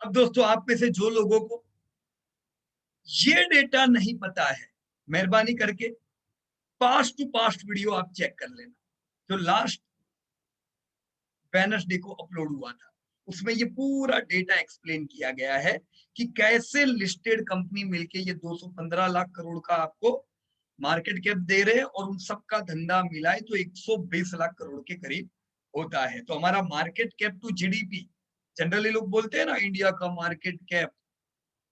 अब दोस्तों, आप में से जो लोगों को ये डेटा नहीं पता है, मेहरबानी करके पास्ट टू पास्ट वीडियो आप चेक कर लेना, जो लास्ट वेडनेसडे को अपलोड हुआ था। उसमें ये पूरा डेटा एक्सप्लेन किया गया है कि कैसे लिस्टेड कंपनी मिलके ये 215 लाख करोड़ का आपको मार्केट कैप दे रहे हैं, और उन सबका धंधा मिलाए तो 120 लाख करोड़ के करीब होता है। तो हमारा market cap to GDP, generally लोग बोलते हैं ना इंडिया का मार्केट कैप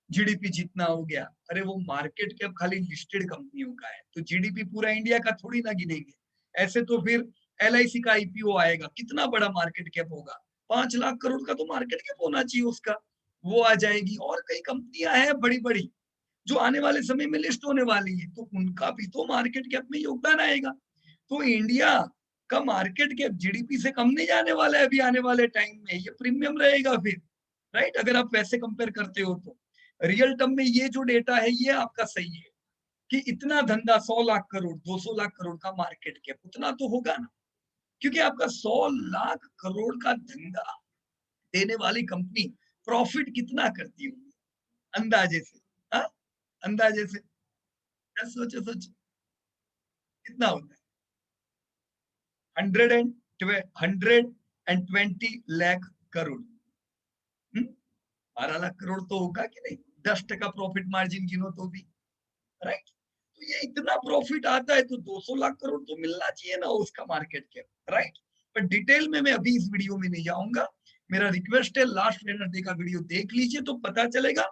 जीडीपी जितना हो गया, अरे वो मार्केट कैप खाली लिस्टेड कंपनियों का है, तो जीडीपी पूरा इंडिया का थोड़ी ना गिनेंगे। ऐसे तो फिर एलआईसी का आईपीओ आएगा, कितना बड़ा मार्केट कैप होगा, 5 लाख करोड़ का तो मार्केट कैप होना चाहिए उसका, वो आ जाएगी। और कई कंपनियां हैं बड़ी बड़ी जो आने वाले समय में लिस्ट होने वाली है, तो उनका भी तो मार्केट कैप में योगदान आएगा। तो इंडिया का मार्केट कैप जीडीपी से कम नहीं जाने वाला है अभी आने वाले टाइम में, ये प्रीमियम रहेगा फिर, राइट? अगर आप वैसे कंपेयर करते हो तो रियल टर्म में ये जो डेटा है ये आपका सही है कि इतना धंधा 100 लाख करोड़ 200 लाख करोड़ का मार्केट कैप उतना तो होगा ना, क्योंकि आपका 100 लाख करोड़ का धंधा देने वाली कंपनी प्रॉफिट कितना करती होगी अंदाजे से? हाँ, अंदाजे से सोचो सोचो कितना होता है। 120 लाख करोड़, 12 लाख करोड़ तो होगा कि नहीं? 10% प्रॉफिट मार्जिन गिनो तो भी, राइट? तो ये इतना प्रॉफिट आता है तो 200 लाख करोड़ तो मिलना चाहिए ना उसका मार्केट कैप, राइट? पर डिटेल में मैं अभी इस वीडियो में नहीं जाऊंगा। मेरा रिक्वेस्ट है लास्ट वेडनेसडे का वीडियो देख लीजिए तो पता चलेगा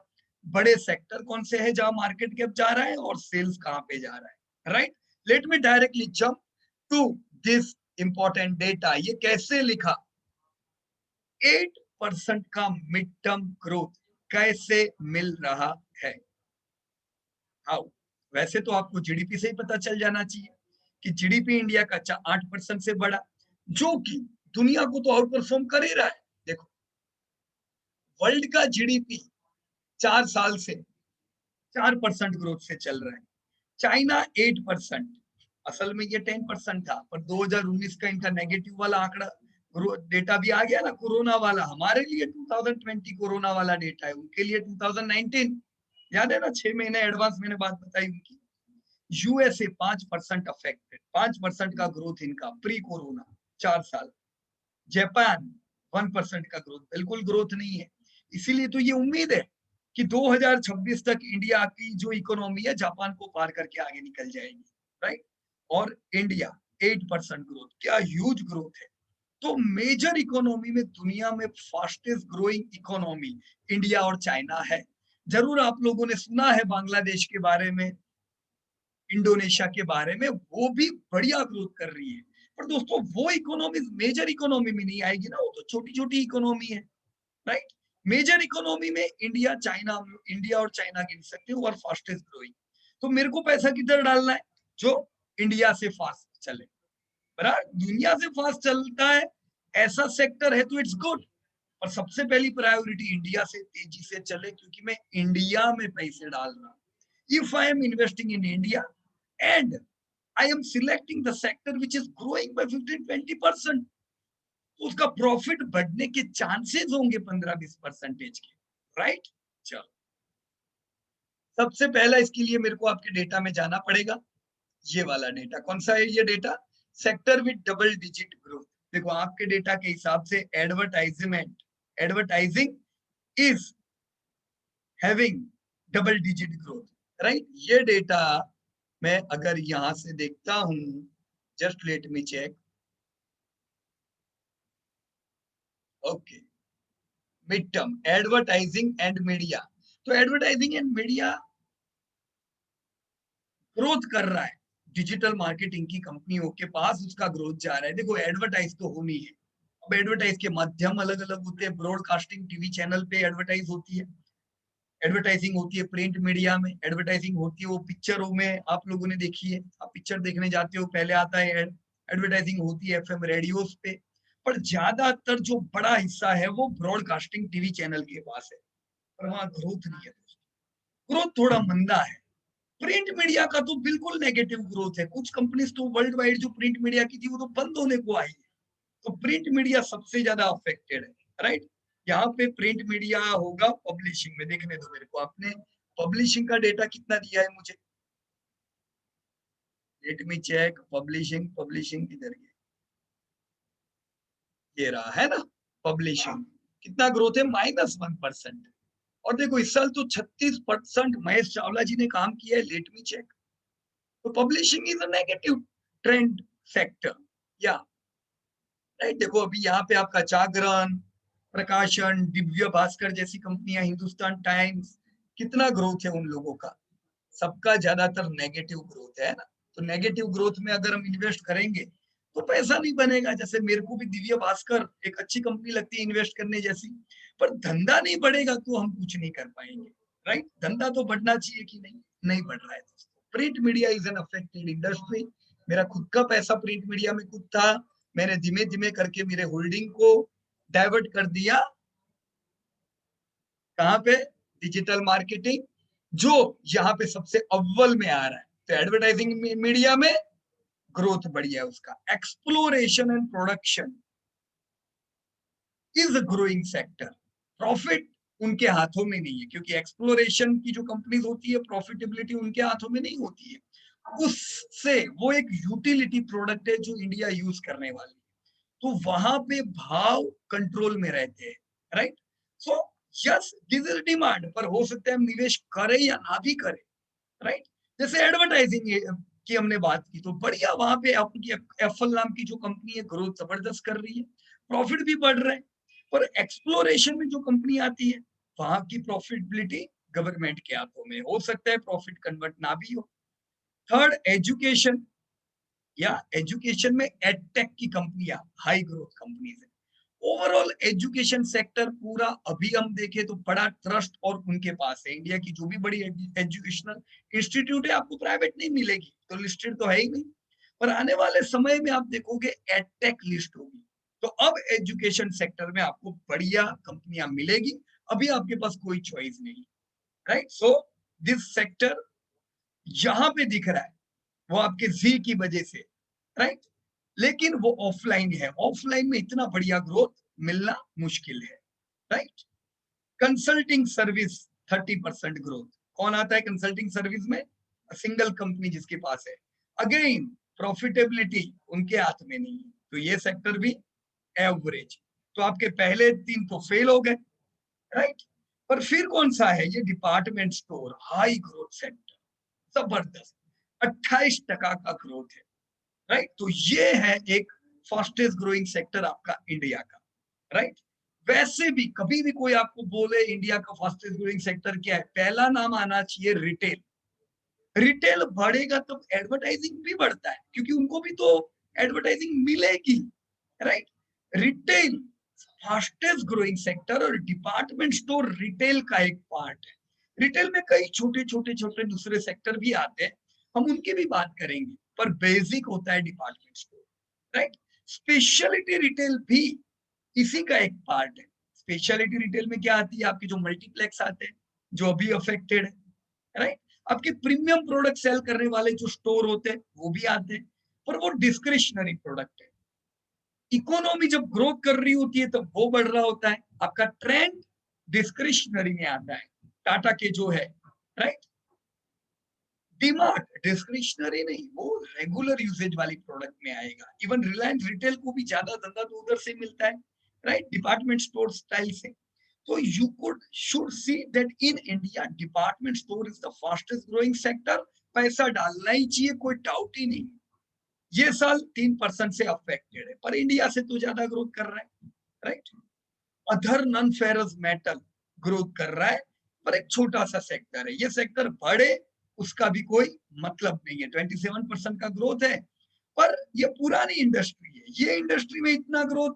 बड़े सेक्टर कौन से हैं जहां मार्केट कैप जा रहा है और सेल्स कहां पे जा रहा है, right? Let me directly jump to this important data. ये कैसे लिखा? 8% का मिड टर्म ग्रोथ कैसे मिल रहा है? हाउ? वैसे तो आपको जीडीपी से ही पता चल जाना चाहिए कि जीडीपी इंडिया का 8% से बड़ा, जो कि दुनिया को तो आउट परफॉर्म कर ही रहा है। देखो, वर्ल्ड का जीडीपी 4 साल से 4% ग्रोथ से चल रहा है, चाइना 8%, असल में ये 10% था, पर 2019 का इनका नेगेटिव वाला आंकड़ा डेटा भी आ गया ना, कोरोना वाला। हमारे लिए 2020 कोरोना वाला डेटा है, उनके लिए 2019, याद है ना? 6 महीने एडवांस मैंने बात बताई उनकी। यूएसए 5% अफेक्टेड, 5% का ग्रोथ इनका प्री कोरोना 4 साल। जापान 1% का ग्रोथ, बिल्कुल ग्रोथ नहीं है। इसीलिए तो ये उम्मीद है कि 2026 तक इंडिया की जो इकोनॉमी है जापान को पार करके आगे निकल जाएगी, राइट? और इंडिया 8% ग्रोथ, क्या ह्यूज ग्रोथ है। तो मेजर इकोनॉमी में दुनिया में फास्टेस्ट ग्रोइंग इकोनॉमी इंडिया और चाइना है। जरूर आप लोगों ने सुना है बांग्लादेश के बारे में, इंडोनेशिया के बारे में, वो भी बढ़िया ग्रोथ कर रही है। पर दोस्तों वो इकोनॉमी मेजर इकोनॉमी में नहीं आएगी ना, वो तो छोटी छोटी इकोनॉमी है, राइट? मेजर इकोनॉमी में इंडिया और चाइना गिन सकते हो और फास्टेस्ट ग्रोइंग। तो मेरे को पैसा किधर डालना है? जो इंडिया से फास्ट चले, बराबर दुनिया से फास्ट चलता है ऐसा सेक्टर है तो इट्स गुड। और सबसे पहली प्रायोरिटी इंडिया से तेजी से चले, क्योंकि मैं इंडिया में पैसे डाल रहा हूं। If I am investing in India and I am selecting the sector which is growing by 15-20%, तो उसका प्रॉफिट बढ़ने के चांसेस होंगे 15-20% के, राइट? चलो, सबसे पहला इसके लिए मेरे को आपके डेटा में जाना पड़ेगा। ये वाला डेटा कौन सा है? ये data sector with double digit growth. देखो, आपके डेटा के हिसाब से advertising is having double digit growth, right? ये डेटा मैं अगर यहां से देखता हूं, just let me check. Okay, mid term advertising and media, तो एडवर्टाइजिंग एंड मीडिया ग्रोथ कर रहा है। डिजिटल मार्केटिंग की कंपनियों के पास उसका ग्रोथ जा रहा है। देखो, एडवर्टाइज तो होनी है। अब एडवर्टाइज के माध्यम अलग अलग होते हैं। ब्रॉडकास्टिंग टीवी चैनल पे एडवर्टाइज होती है, एडवर्टाइजिंग होती है प्रिंट मीडिया में, एडवर्टाइजिंग होती है वो पिक्चरों में, आप लोगों ने देखी है, आप पिक्चर देखने जाते हो पहले आता है एड। एडवर्टाइजिंग होती है एफएम रेडियोस पे, पर ज्यादातर जो बड़ा हिस्सा है वो ब्रॉडकास्टिंग टीवी चैनल के पास है, पर वहां ग्रोथ नहीं है दोस्तों, ग्रोथ थोड़ा मंदा है। प्रिंट मीडिया का तो बिल्कुल नेगेटिव ग्रोथ है। कुछ कंपनीज तो वर्ल्ड वाइड जो प्रिंट मीडिया की थी वो तो बंद होने को आई है, तो प्रिंट मीडिया सबसे ज्यादा अफेक्टेड है, राइट? यहाँ पे प्रिंट मीडिया होगा, पब्लिशिंग में देखने दो मेरे को। आपने पब्लिशिंग का डेटा कितना दिया है मुझे? Let me check. Publishing, publishing किधर गई? ये रहा, है ना पब्लिशिंग। कितना ग्रोथ है? -1%। और देखो इस साल तो 36% महेश चावला जी ने काम किया है। Let me check. तो publishing is a negative trend sector, या राइट। देखो अभी यहाँ पे आपका जागरण, प्रकाशन, दिव्य भास्कर जैसी कंपनियां, हिंदुस्तान टाइम्स, कितना ग्रोथ है उन लोगों का? सबका ज्यादातर नेगेटिव ग्रोथ है ना। तो नेगेटिव ग्रोथ में अगर हम इन्वेस्ट करेंगे तो पैसा नहीं बनेगा। जैसे मेरे को भी दिव्य भास्कर एक अच्छी कंपनी लगती है इन्वेस्ट करने जैसी, पर धंधा नहीं बढ़ेगा तो हम कुछ नहीं कर पाएंगे, राइट। धंधा तो बढ़ना चाहिए कि नहीं? नहीं बढ़ रहा है दोस्तों। Print media is an affected industry. मेरा खुद का पैसा प्रिंट मीडिया में खुद था, मैंने धीमे धीमे करके मेरे होल्डिंग को डाइवर्ट कर दिया कहां पे? डिजिटल मार्केटिंग, जो यहाँ पे सबसे अव्वल में आ रहा है। तो एडवर्टाइजिंग मीडिया में ग्रोथ बढ़िया है उसका। Exploration and production is a growing sector. Profit उनके हाथों में नहीं है, क्योंकि एक्सप्लोरेशन की जो कंपनीज होती है प्रॉफिटेबिलिटी उनके हाथों में नहीं होती है। उससे वो एक यूटिलिटी प्रोडक्ट है जो इंडिया यूज करने वाली है, तो वहां पे भाव कंट्रोल में रहते हैं, right. So yes this is demand, पर हो सकता है हम निवेश करें या ना भी करें, राइट। जैसे एडवर्टाइजिंग की हमने बात की, तो बढ़िया वहां पे आपकी एफएल नाम की जो कंपनी है ग्रोथ जबरदस्त कर रही है, प्रॉफिट भी बढ़ रहे हैं। पर एक्सप्लोरेशन में जो कंपनी आती है वहां की प्रॉफिटेबिलिटी गवर्नमेंट के हाथों में, हो सकता है प्रॉफिट कन्वर्ट ना भी हो। थर्ड, एजुकेशन, या एजुकेशन में एडटेक की कंपनियां हाई ग्रोथ कंपनीज है। ओवरऑल एजुकेशन सेक्टर पूरा अभी हम देखें तो बड़ा ट्रस्ट और उनके पास है। इंडिया की जो भी बड़ी एजुकेशनल इंस्टीट्यूट है आपको प्राइवेट नहीं मिलेगी, तो लिस्टेड तो है ही नहीं। पर आने वाले समय में आप देखोगे एडटेक लिस्ट होगी, तो अब एजुकेशन सेक्टर में आपको बढ़िया कंपनियां मिलेगी। अभी आपके पास कोई चॉइस नहीं, राइट। सो दिस सेक्टर यहां पे दिख रहा है वो आपके जी की वजह से, राइट। लेकिन वो ऑफलाइन है, ऑफलाइन में इतना बढ़िया ग्रोथ मिलना मुश्किल है, राइट। Consulting service 30% growth. कौन आता है कंसल्टिंग सर्विस में? सिंगल कंपनी जिसके पास है। अगेन प्रॉफिटेबिलिटी उनके हाथ में नहीं है, तो ये सेक्टर भी एवरेज। तो आपके पहले 3 तो फेल हो गए, राइट। पर फिर कौन सा है? ये department store, high growth sector, जबरदस्त 28% का ग्रोथ है, राइट। तो ये है एक फास्टेस्ट ग्रोइंग सेक्टर आपका इंडिया का, राइट। वैसे भी कभी भी कोई आपको बोले इंडिया का फास्टेस्ट ग्रोइंग सेक्टर क्या है, पहला नाम आना चाहिए रिटेल। रिटेल बढ़ेगा तब एडवर्टाइजिंग भी बढ़ता है, क्योंकि उनको भी तो एडवर्टाइजिंग मिलेगी, right. Retail fastest growing sector, और डिपार्टमेंट स्टोर रिटेल का एक पार्ट है। रिटेल में कई छोटे छोटे छोटे दूसरे सेक्टर भी आते हैं, हम उनकी भी बात करेंगे, पर बेसिक होता है department store, right. Speciality retail भी इसी का एक पार्ट है। स्पेशलिटी रिटेल में क्या आती है? आपके जो मल्टीप्लेक्स आते हैं जो अभी अफेक्टेड है, राइट। आपके प्रीमियम प्रोडक्ट सेल करने वाले जो स्टोर होते हैं वो भी आते हैं, पर वो डिस्क्रिशनरी प्रोडक्ट है। इकोनॉमी जब ग्रोथ कर रही होती है तब वो बढ़ रहा होता है, आपका ट्रेंड डिस्क्रिशनरी में आता है। टाटा के जो है, राइट। डीमार्ट डिस्क्रिशनरी नहीं, वो रेगुलर यूसेज वाली प्रोडक्ट में आएगा। इवन रिलायंस रिटेल को भी ज्यादा धंधा तो उधर से मिलता है, राइट, डिपार्टमेंट स्टोर स्टाइल से। So you should see that in India department store is the fastest growing sector। पैसा डालना ही चाहिए, कोई डाउट ही नहीं। ये साल 3% से अफेक्टेड है, पर इंडिया से तो ज्यादा ग्रोथ कर रहा है, right. Other non ferrous metal growth कर रहा है, पर एक छोटा सा सेक्टर है। ये सेक्टर बढ़े उसका भी कोई मतलब नहीं है। 27% का ग्रोथ है, पर ये पुरानी इंडस्ट्री है, ये इंडस्ट्री में इतना ग्रोथ,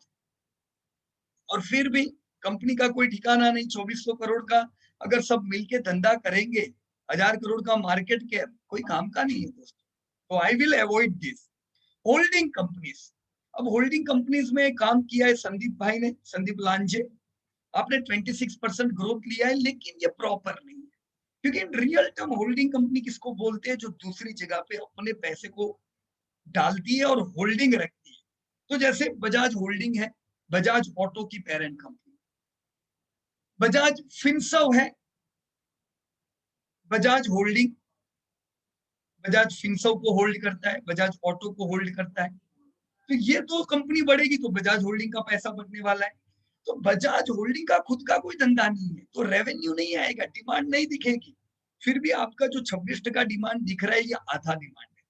और फिर भी कंपनी का कोई ठिकाना नहीं। 2400 करोड़ का अगर सब मिलके धंधा करेंगे, 1000 करोड़ का मार्केट कैप, कोई काम का नहीं है दोस्तों। तो I will avoid this. Holding companies, अब होल्डिंग कंपनीज में काम किया है संदीप भाई ने, संदीप लांजे। आपने 26% ग्रोथ लिया है, लेकिन ये प्रॉपर नहीं है, क्योंकि रियल टर्म होल्डिंग कंपनी किसको बोलते हैं? जो दूसरी जगह पे अपने पैसे को डालती है और होल्डिंग रखती है। तो जैसे बजाज होल्डिंग है, बजाज ऑटो की पेरेंट कंपनी, बजाज फिनसर्व है, बजाज होल्डिंग, बजाज फिनसर्व को होल्ड करता है, बजाज ऑटो को होल्ड करता है। तो ये तो कंपनी बढ़ेगी तो बजाज होल्डिंग का पैसा बढ़ने वाला है। तो बजाज होल्डिंग का खुद का कोई धंधा नहीं है, तो रेवेन्यू नहीं आएगा, डिमांड नहीं दिखेगी। फिर भी आपका जो 26% डिमांड दिख रहा है, ये आधा डिमांड है।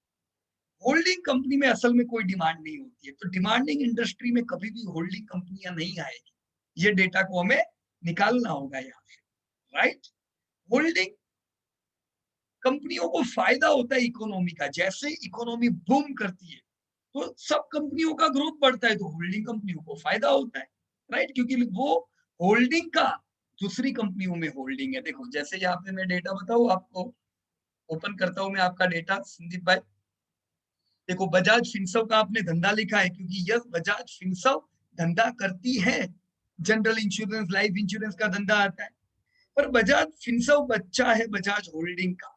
होल्डिंग कंपनी में असल में कोई डिमांड नहीं होती है, तो डिमांडिंग इंडस्ट्री में कभी भी होल्डिंग कंपनियां नहीं आएगी। ये डेटा को हमें निकालना होगा यहाँ से, राइट। होल्डिंग कंपनियों को फायदा होता है इकोनॉमी का, जैसे इकोनॉमी बूम करती है तो सब कंपनियों का ग्रोथ बढ़ता है, तो होल्डिंग कंपनियों को फायदा होता है, राइट, क्योंकि वो होल्डिंग का दूसरी कंपनियों में होल्डिंग है। देखो जैसे यहाँ पे मैं डेटा बताऊं आपको, ओपन करता हूं मैं आपका डेटा संदीप भाई। देखो बजाज फिनसर्व का आपने धंधा लिखा है, क्योंकि यस बजाज फिनसर्व धंधा करती है, जनरल इंश्योरेंस लाइफ इंश्योरेंस का धंधा आता है। पर बजाज फिनसर्व बच्चा है बजाज होल्डिंग का।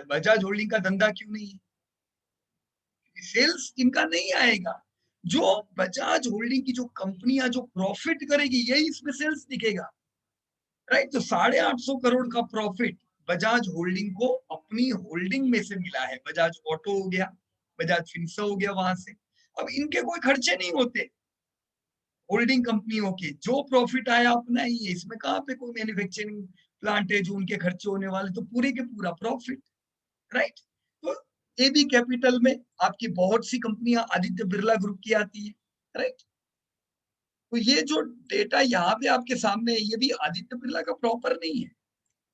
बजाज होल्डिंग का धंधा क्यों नहीं है? सेल्स इनका नहीं आएगा। जो बजाज होल्डिंग की जो कंपनियां जो प्रॉफिट करेगी, यही इसमें सेल्स दिखेगा, राइट। तो 850 करोड़ का प्रॉफिट बजाज होल्डिंग को अपनी होल्डिंग में से मिला है। बजाज ऑटो हो गया, बजाज फिनसर्व हो गया, वहां से अब इनके कोई खर्चे नहीं होते होल्डिंग कंपनियों के, जो प्रॉफिट आया अपना ही है। इसमें कहाँ पे कोई मैन्युफैक्चरिंग प्लांट है जो उनके खर्चे होने वाले, तो पूरे के पूरा प्रॉफिट, राइट। तो एबी कैपिटल में आपकी बहुत सी कंपनियां आदित्य बिरला ग्रुप की आती है, राइट। तो ये जो डेटा यहाँ पे आपके सामने है, ये भी आदित्य बिरला का प्रॉपर नहीं है।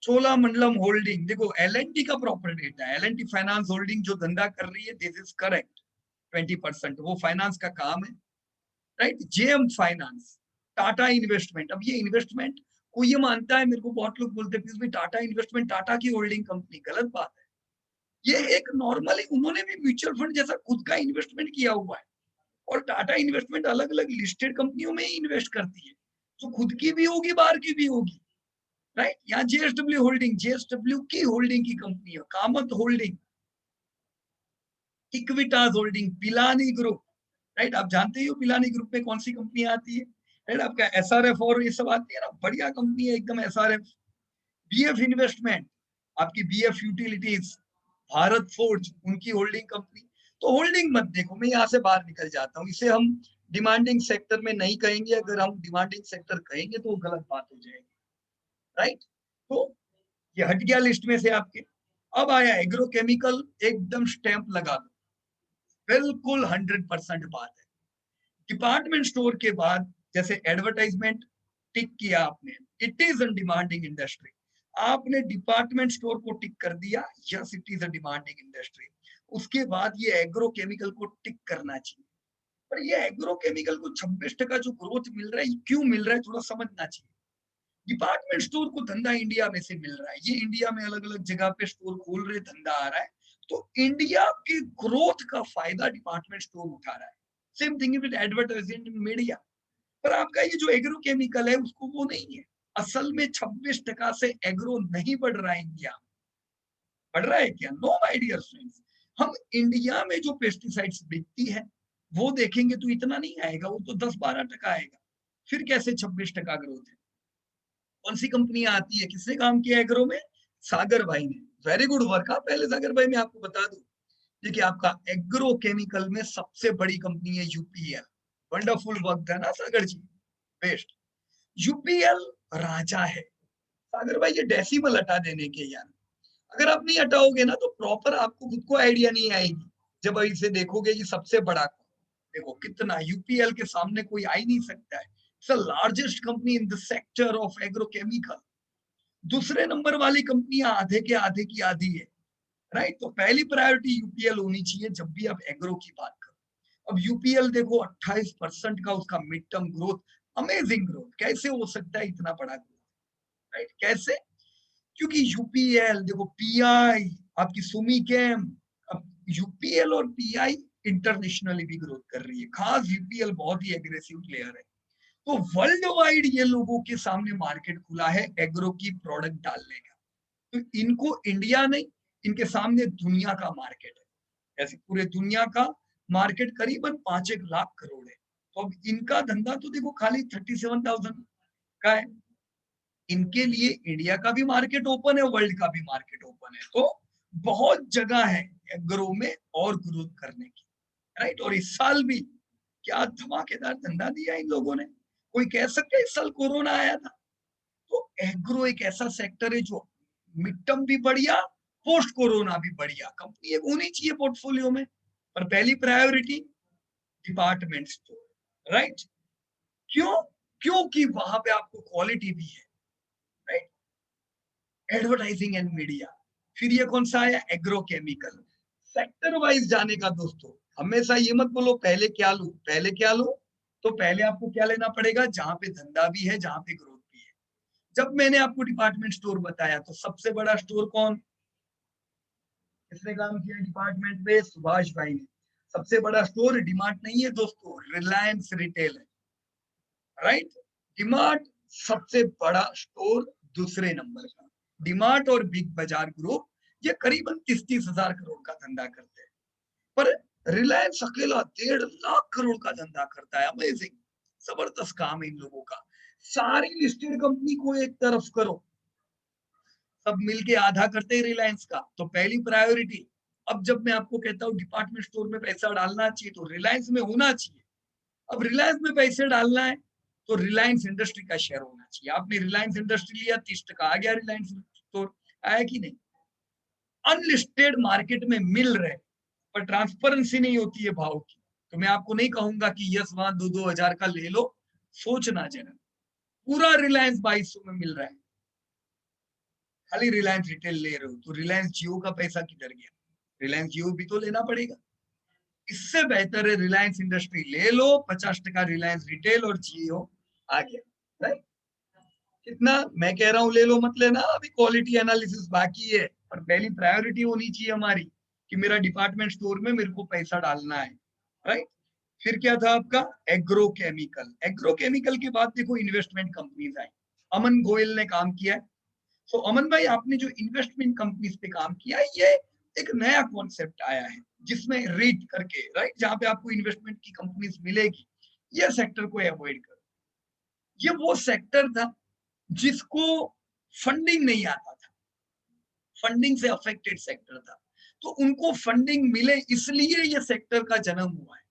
चोलामंडलम होल्डिंग, देखो एलएनटी का प्रॉपर डेटा है। एलएनटी फाइनेंस होल्डिंग जो धंधा कर रही है, दिस इज करेक्ट, 20% वो फाइनेंस का काम है, right. JM finance, Tata investment, अब ये इन्वेस्टमेंट को ये मानता है, मेरे को बहुत लोग बोलते हैं टाटा इन्वेस्टमेंट टाटा की होल्डिंग कंपनी, गलत बात है। ये एक नॉर्मली उन्होंने भी म्यूचुअल फंड जैसा खुद का इन्वेस्टमेंट किया हुआ है, और टाटा इन्वेस्टमेंट अलग अलग लिस्टेड कंपनियों में ही इन्वेस्ट करती है, जो खुद की भी होगी बाहर की भी होगी, राइट। यहाँ जेएसडब्ल्यू होल्डिंग, जेएसडब्ल्यू की होल्डिंग की कंपनी है, Kamat holding, Equitas holding, Pilani group, right. आप जानते ही हो पिलानी ग्रुप में कौन सी कंपनी आती है, राइट। आपका एसआरएफ और ये सब आती है ना, बढ़िया कंपनी है एकदम एसआरएफ। बीएफ इन्वेस्टमेंट, आपकी बीएफ यूटिलिटीज, भारत फोर्ज, उनकी होल्डिंग कंपनी। तो होल्डिंग मत देखो, मैं यहाँ से बाहर निकल जाता हूँ, इसे हम डिमांडिंग सेक्टर में नहीं कहेंगे। अगर हम डिमांडिंग सेक्टर कहेंगे तो गलत बात हो जाएगी, राइट। तो ये हट गया लिस्ट में से आपके। अब आया एग्रोकेमिकल, एकदम स्टैंप लगा दो, बिल्कुल 100% बात है। डिपार्टमेंट स्टोर के बाद जैसे एडवर्टाइजमेंट टिक किया आपने, it is a demanding industry, आपने डिपार्टमेंट स्टोर को टिक कर दिया, yes it is a demanding industry. उसके बाद ये एग्रोकेमिकल को टिक करना चाहिए। पर ये एग्रोकेमिकल को 26% जो ग्रोथ मिल रहा है, क्यों मिल रहा है थोड़ा समझना चाहिए। डिपार्टमेंट स्टोर को धंधा इंडिया में से मिल रहा है, ये इंडिया में अलग अलग जगह पे स्टोर खोल रहे, धंधा आ रहा है, तो इंडिया की ग्रोथ का फायदा डिपार्टमेंट स्टोर उठा रहा है। Same thing with advertisement in media. पर आपका ये जो एग्रोकेमिकल है उसको वो नहीं है। असल में 26% से एग्रो नहीं बढ़ रहा है इंडिया में। बढ़ रहा है क्या? No my dear friends. हम इंडिया में जो पेस्टिसाइड्स बिकती है वो देखेंगे तो इतना नहीं आएगा, वो तो 10-12% आएगा। फिर कैसे 26% ग्रोथ है? कौन सी कंपनियां आती है, किसने काम किया एग्रो में? सागर भाई ने, वेरी गुड वर्क। पहले सागर भाई मैं आपको बता दूं, देखिए आपका एग्रो केमिकल में सबसे बड़ी कंपनी है यूपीएल। वंडरफुल वर्क था ना सागर जी, बेस्ट। यूपीएल राजा है। सागर भाई ये डेसिमल हटा देने के यार, अगर आप नहीं हटाओगे ना तो प्रॉपर आपको खुद को आइडिया नहीं आएगी। जब इसे देखोगे ये सबसे बड़ा, देखो कितना यूपीएल के सामने कोई आ ही नहीं सकता है। It's the largest company in the sector of agrochemical. दूसरे नंबर वाली कंपनियां आधे के आधे की आधी है, राइट। तो पहली प्रायोरिटी यूपीएल होनी चाहिए जब भी आप एग्रो की बात करो। अब यूपीएल देखो 28% का उसका mid term growth, amazing growth. कैसे हो सकता है इतना बड़ा ग्रोथ, राइट? कैसे? क्योंकि यूपीएल देखो, पीआई आपकी सुमी कैम, अब यूपीएल और पीआई इंटरनेशनली भी ग्रोथ कर रही है। खास यूपीएल बहुत ही एग्रेसिव प्लेयर है, तो वर्ल्ड वाइड ये लोगों के सामने मार्केट खुला है एग्रो की प्रोडक्ट डालने का। तो इनको इंडिया नहीं, इनके सामने दुनिया का मार्केट है। ऐसे पूरे दुनिया का मार्केट करीबन 5-1 लाख करोड़ है। तो अब इनका धंधा तो देखो खाली 37,000 का है, इनके लिए इंडिया का भी मार्केट ओपन है, वर्ल्ड का भी मार्केट ओपन है, तो बहुत जगह है एग्रो में और ग्रोथ करने की, राइट। और इस साल भी क्या धमाकेदार धंधा दिया इन लोगों ने। कोई कह सकता है इस साल कोरोना आया था? तो एग्रो एक ऐसा सेक्टर है जो मिड टर्म भी बढ़िया, पोस्ट कोरोना भी बढ़िया कंपनी एक होनी चाहिए पोर्टफोलियो में। पर पहली प्रायोरिटी डिपार्टमेंट स्टोर, राइट। क्यों? क्योंकि वहां पे आपको क्वालिटी भी है, राइट। Advertising and media. फिर ये कौन सा आया? Agro chemical. सेक्टर वाइज जाने का दोस्तों, हमेशा ये मत बोलो पहले क्या लूं, पहले क्या लूं। तो पहले आपको क्या लेना पड़ेगा? जहां पे धंधा भी है, जहां पे ग्रोथ भी है। जब मैंने आपको डिपार्टमेंट स्टोर बताया तो सबसे बड़ा स्टोर कौन, किसने काम किया डिपार्टमेंट पे? सुभाष भाई ने। सबसे बड़ा स्टोर डीमार्ट नहीं है दोस्तों, रिलायंस रिटेल है, राइट। डीमार्ट सबसे बड़ा स्टोर दूसरे नंबर का। डीमार्ट और बिग बाजार ग्रुप ये करीबन 30-30 हजार करोड़ का धंधा करते हैं, पर रिलायंस अकेला 1.5 लाख करोड़ का धंधा करता है। अमेजिंग, जबरदस्त काम है इन लोगों का। सारी लिस्टेड कंपनी को एक तरफ करो, सब मिलके आधा करते हैं रिलायंस का। तो पहली प्रायोरिटी, अब जब मैं आपको कहता हूँ डिपार्टमेंट स्टोर में पैसा डालना चाहिए तो रिलायंस में होना चाहिए। अब रिलायंस में पैसे डालना है तो रिलायंस इंडस्ट्री का शेयर होना चाहिए। आपने रिलायंस इंडस्ट्री लिया, 30% आ गया रिलायंस स्टोर, आया कि नहीं? अनलिस्टेड मार्केट में मिल रहे, पर ट्रांसपेरेंसी नहीं होती है भाव की। तो मैं आपको नहीं कहूंगा कि यस वहां 2-2 हजार का ले लो, सोचना जरा। पूरा रिलायंस 2200 में मिल रहा है, खाली रिलायंस रिटेल ले रहे हो, तो रिलायंस जियो का पैसा किधर गया? रिलायंस जियो भी तो लेना पड़ेगा। इससे बेहतर है रिलायंस इंडस्ट्री ले लो, 50% रिलायंस रिटेल और जियो आ गया, राइट। कितना मैं कह रहा हूं ले लो मत लेना, अभी क्वालिटी एनालिसिस बाकी है। पर पहली प्रायोरिटी होनी चाहिए हमारी कि मेरा डिपार्टमेंट स्टोर में मेरे को पैसा डालना है, राइट। फिर क्या था आपका? Agro chemical. एग्रो केमिकल के बाद देखो इन्वेस्टमेंट कंपनीज आई। अमन गोयल ने काम किया है। तो अमन भाई आपने जो इन्वेस्टमेंट कंपनीज पे काम किया है, ये एक नया कॉन्सेप्ट आया है जिसमें रीट करके, राइट, जहां पे आपको इन्वेस्टमेंट की कंपनीज मिलेगी। ये सेक्टर को अवॉइड करो। ये वो सेक्टर था जिसको फंडिंग नहीं आता था, फंडिंग से अफेक्टेड सेक्टर था। तो उनको फंडिंग मिले इसलिए ये सेक्टर का जन्म हुआ है।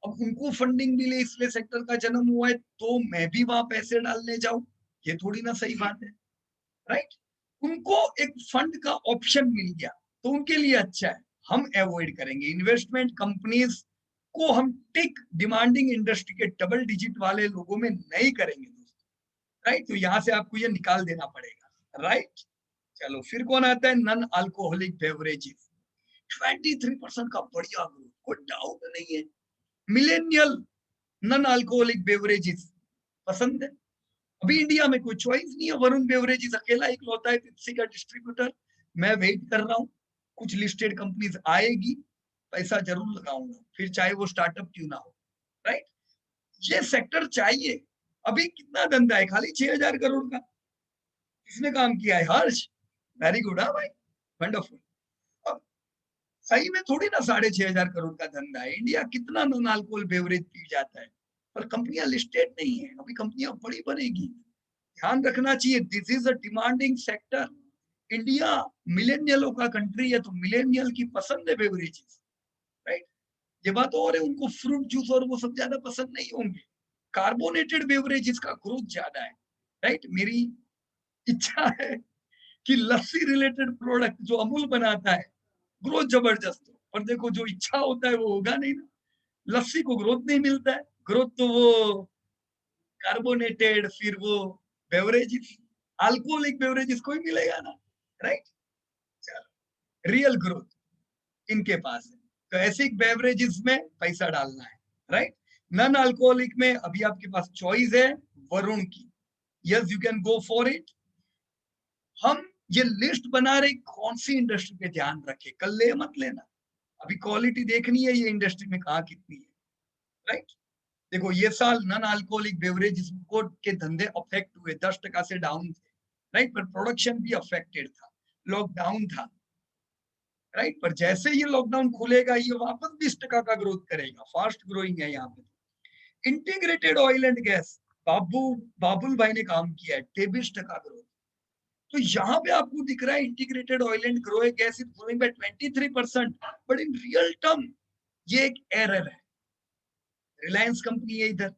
अब उनको फंडिंग मिले इसलिए सेक्टर का जन्म हुआ है, तो मैं भी वहां पैसे डालने जाऊं, ये थोड़ी ना सही बात है, राइट। उनको एक फंड का ऑप्शन मिल गया तो उनके लिए अच्छा है। हम अवॉइड करेंगे इन्वेस्टमेंट कंपनीज को, हम टिक डिमांडिंग इंडस्ट्री के डबल डिजिट वाले लोगों में नहीं करेंगे दोस्तों, राइट। तो यहां से आपको ये निकाल देना पड़ेगा, राइट। चलो फिर कौन आता है? Non alcoholic beverages. 23% का बढ़िया ग्रोथ, कोई डाउट नहीं है। मिलेनियल नॉन अल्कोहलिक बेवरेजेस पसंद है। अभी इंडिया में कोई चॉइस नहीं है, वरुण बेवरेजेस अकेला इकलौता है पेप्सी का डिस्ट्रीब्यूटर। मैं वेट कर रहा हूँ, कुछ लिस्टेड कंपनीज आएगी, पैसा जरूर लगाऊंगा, फिर चाहे वो स्टार्टअप क्यों ना हो, राइट। ये सेक्टर चाहिए। अभी कितना धंधा है? खाली 6,000 करोड़ का। किसने काम किया है? हर्ष, वेरी गुड। हाँ भाई, वंडरफुल। अब सही में थोड़ी ना 6,500 करोड़ का धंधा है। इंडिया कितना नॉन अल्कोहल बेवरेज पी जाता है, पर कंपनियां लिस्टेड नहीं है। अभी कंपनियां बड़ी बनेगी, ध्यान रखना चाहिए। This is a demanding sector. India मिलेनियलों का कंट्री है, तो मिलेनियल की पसंद है बेवरेजेस, राइट। ये बात और है, उनको फ्रूट जूस और वो सब ज्यादा पसंद नहीं होंगे। कार्बोनेटेड बेवरेजेस का ग्रोथ ज्यादा है, राइट। मेरी इच्छा है कि लस्सी रिलेटेड प्रोडक्ट जो अमूल बनाता है, ग्रोथ जबरदस्त हो। पर देखो जो इच्छा होता है वो होगा नहीं ना, लस्सी को ग्रोथ नहीं मिलता है। ग्रोथ तो वो कार्बोनेटेड, फिर वो बेवरेजेस, अल्कोहलिक बेवरेजेस को ही मिलेगा ना, राइट। चलो, रियल ग्रोथ इनके पास है। तो ऐसे बेवरेजेस में पैसा डालना है, राइट। नॉन अल्कोहलिक में अभी आपके पास चॉइस है वरुण की, yes you can go for it. हम ये लिस्ट बना रहे कौन सी इंडस्ट्री पे ध्यान रखे, कल ले मत लेना। अभी क्वालिटी देखनी है ये इंडस्ट्री में कहाँ कितनी है, राइट। देखो ये साल नॉन अल्कोहलिक बेवरेज के धंधे अफेक्ट हुए, 10% से डाउन थे, राइट। पर प्रोडक्शन भी अफेक्टेड था, लॉकडाउन था, राइट। पर जैसे ये लॉकडाउन खुलेगा ये वापस 20% का ग्रोथ करेगा, फास्ट ग्रोइंग है यहाँ पे। इंटीग्रेटेड ऑयल एंड गैस बाबुल भाई ने काम किया है 23% ग्रोथ। तो यहाँ पे आपको दिख रहा है integrated oil and gas is growing by 23%, but in real term ये एक एरर है। रिलायंस कंपनी है इधर,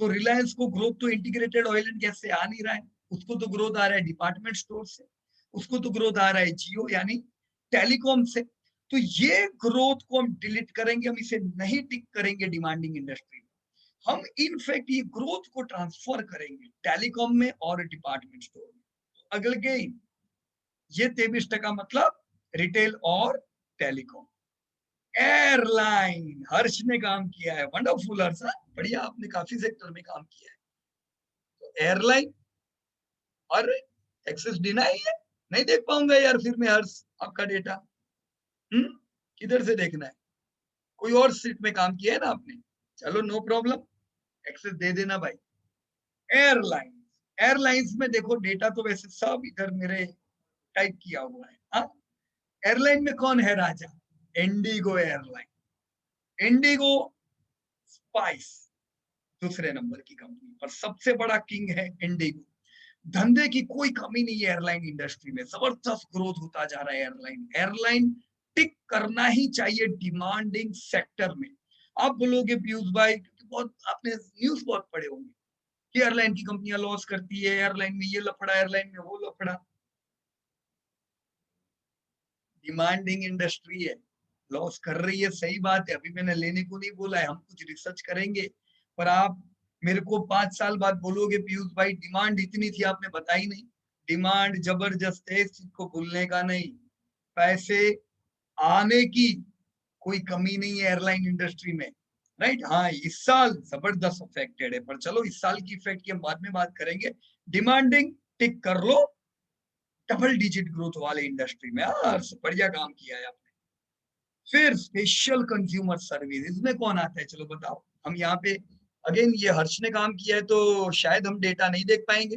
तो रिलायंस को ग्रोथ तो इंटीग्रेटेड ऑयल एंड गैस से आ नहीं रहा है, उसको तो ग्रोथ आ रहा है डिपार्टमेंट स्टोर से, उसको तो ग्रोथ आ रहा है जियो यानी टेलीकॉम से। तो ये ग्रोथ को हम डिलीट करेंगे, हम इसे नहीं टिक करेंगे डिमांडिंग इंडस्ट्री में। हम इनफैक्ट ये ग्रोथ को ट्रांसफर करेंगे टेलीकॉम में और डिपार्टमेंट स्टोर में। अगले ये 23% मतलब रिटेल और टेलीकॉम। एयरलाइन, हर्ष ने काम किया है, वंडरफुल हर्ष, बढ़िया, आपने काफी सेक्टर में काम किया है। तो एयरलाइन और एक्सेस डिनाई है, नहीं देख पाऊंगा यार फिर मैं हर्ष आपका डेटा। किधर से देखना है? कोई और सीट में काम किया है ना आपने, चलो नो प्रॉब्लम, एक्सेस दे देना भाई। एयरलाइन, एयरलाइंस में देखो डेटा तो वैसे सब इधर मेरे टाइप किया हुआ है। हाँ, एयरलाइन में कौन है राजा? इंडिगो एयरलाइन। इंडिगो स्पाइस दूसरे नंबर की कंपनी, पर सबसे बड़ा किंग है इंडिगो। धंधे की कोई कमी नहीं है एयरलाइन इंडस्ट्री में, जबरदस्त ग्रोथ होता जा रहा है एयरलाइन। एयरलाइन टिक करना ही चाहिए डिमांडिंग सेक्टर में। आप बोलोगे पीयूष भाई, बहुत आपने न्यूज बहुत पढ़े होंगे कि एयरलाइन की कंपनियां लॉस करती है, एयरलाइन में ये लफड़ा, एयरलाइन में वो लफड़ा। डिमांडिंग इंडस्ट्री है, लॉस कर रही है, सही बात है, अभी मैंने लेने को नहीं बोला है, हम कुछ रिसर्च करेंगे। पर आप मेरे को 5 साल बाद बोलोगे पीयूष भाई डिमांड इतनी थी आपने बताई नहीं। डिमांड जबरदस्त है, इस चीज को भूलने का नहीं। पैसे आने की कोई कमी नहीं है एयरलाइन इंडस्ट्री में, राइट। हाँ, इस साल जबरदस्त अफेक्टेड है, पर चलो इस साल की इफेक्ट की हम बाद में बात करेंगे। डिमांडिंग टिक कर लो, डबल डिजिट ग्रोथ वाले इंडस्ट्री में। बढ़िया काम किया है आपने। फिर स्पेशल कंज्यूमर सर्विस, इसमें कौन आता है चलो बताओ। हम यहाँ पे अगेन ये हर्ष ने काम किया है, तो शायद हम डेटा नहीं देख पाएंगे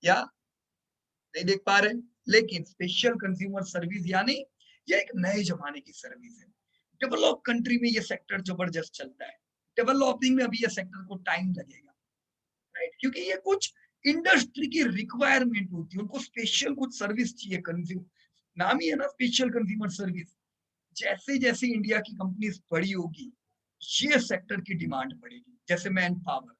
या नहीं देख पा रहे, लेकिन स्पेशल कंज्यूमर सर्विस यानी ये एक नए जमाने की सर्विस है। डेवलप कंट्री में ये सेक्टर जबरदस्त चलता है, डेवलपिंग में अभी ये सेक्टर को टाइम लगेगा, राइट, क्योंकि ये कुछ इंडस्ट्री की रिक्वायरमेंट होती है, उनको स्पेशल कुछ सर्विस चाहिए। कंज्यूम नाम ही है ना स्पेशल कंज्यूमर सर्विस। जैसे जैसे इंडिया की कंपनीज बड़ी होगी, ये सेक्टर की डिमांड बढ़ेगी। जैसे मैन पावर,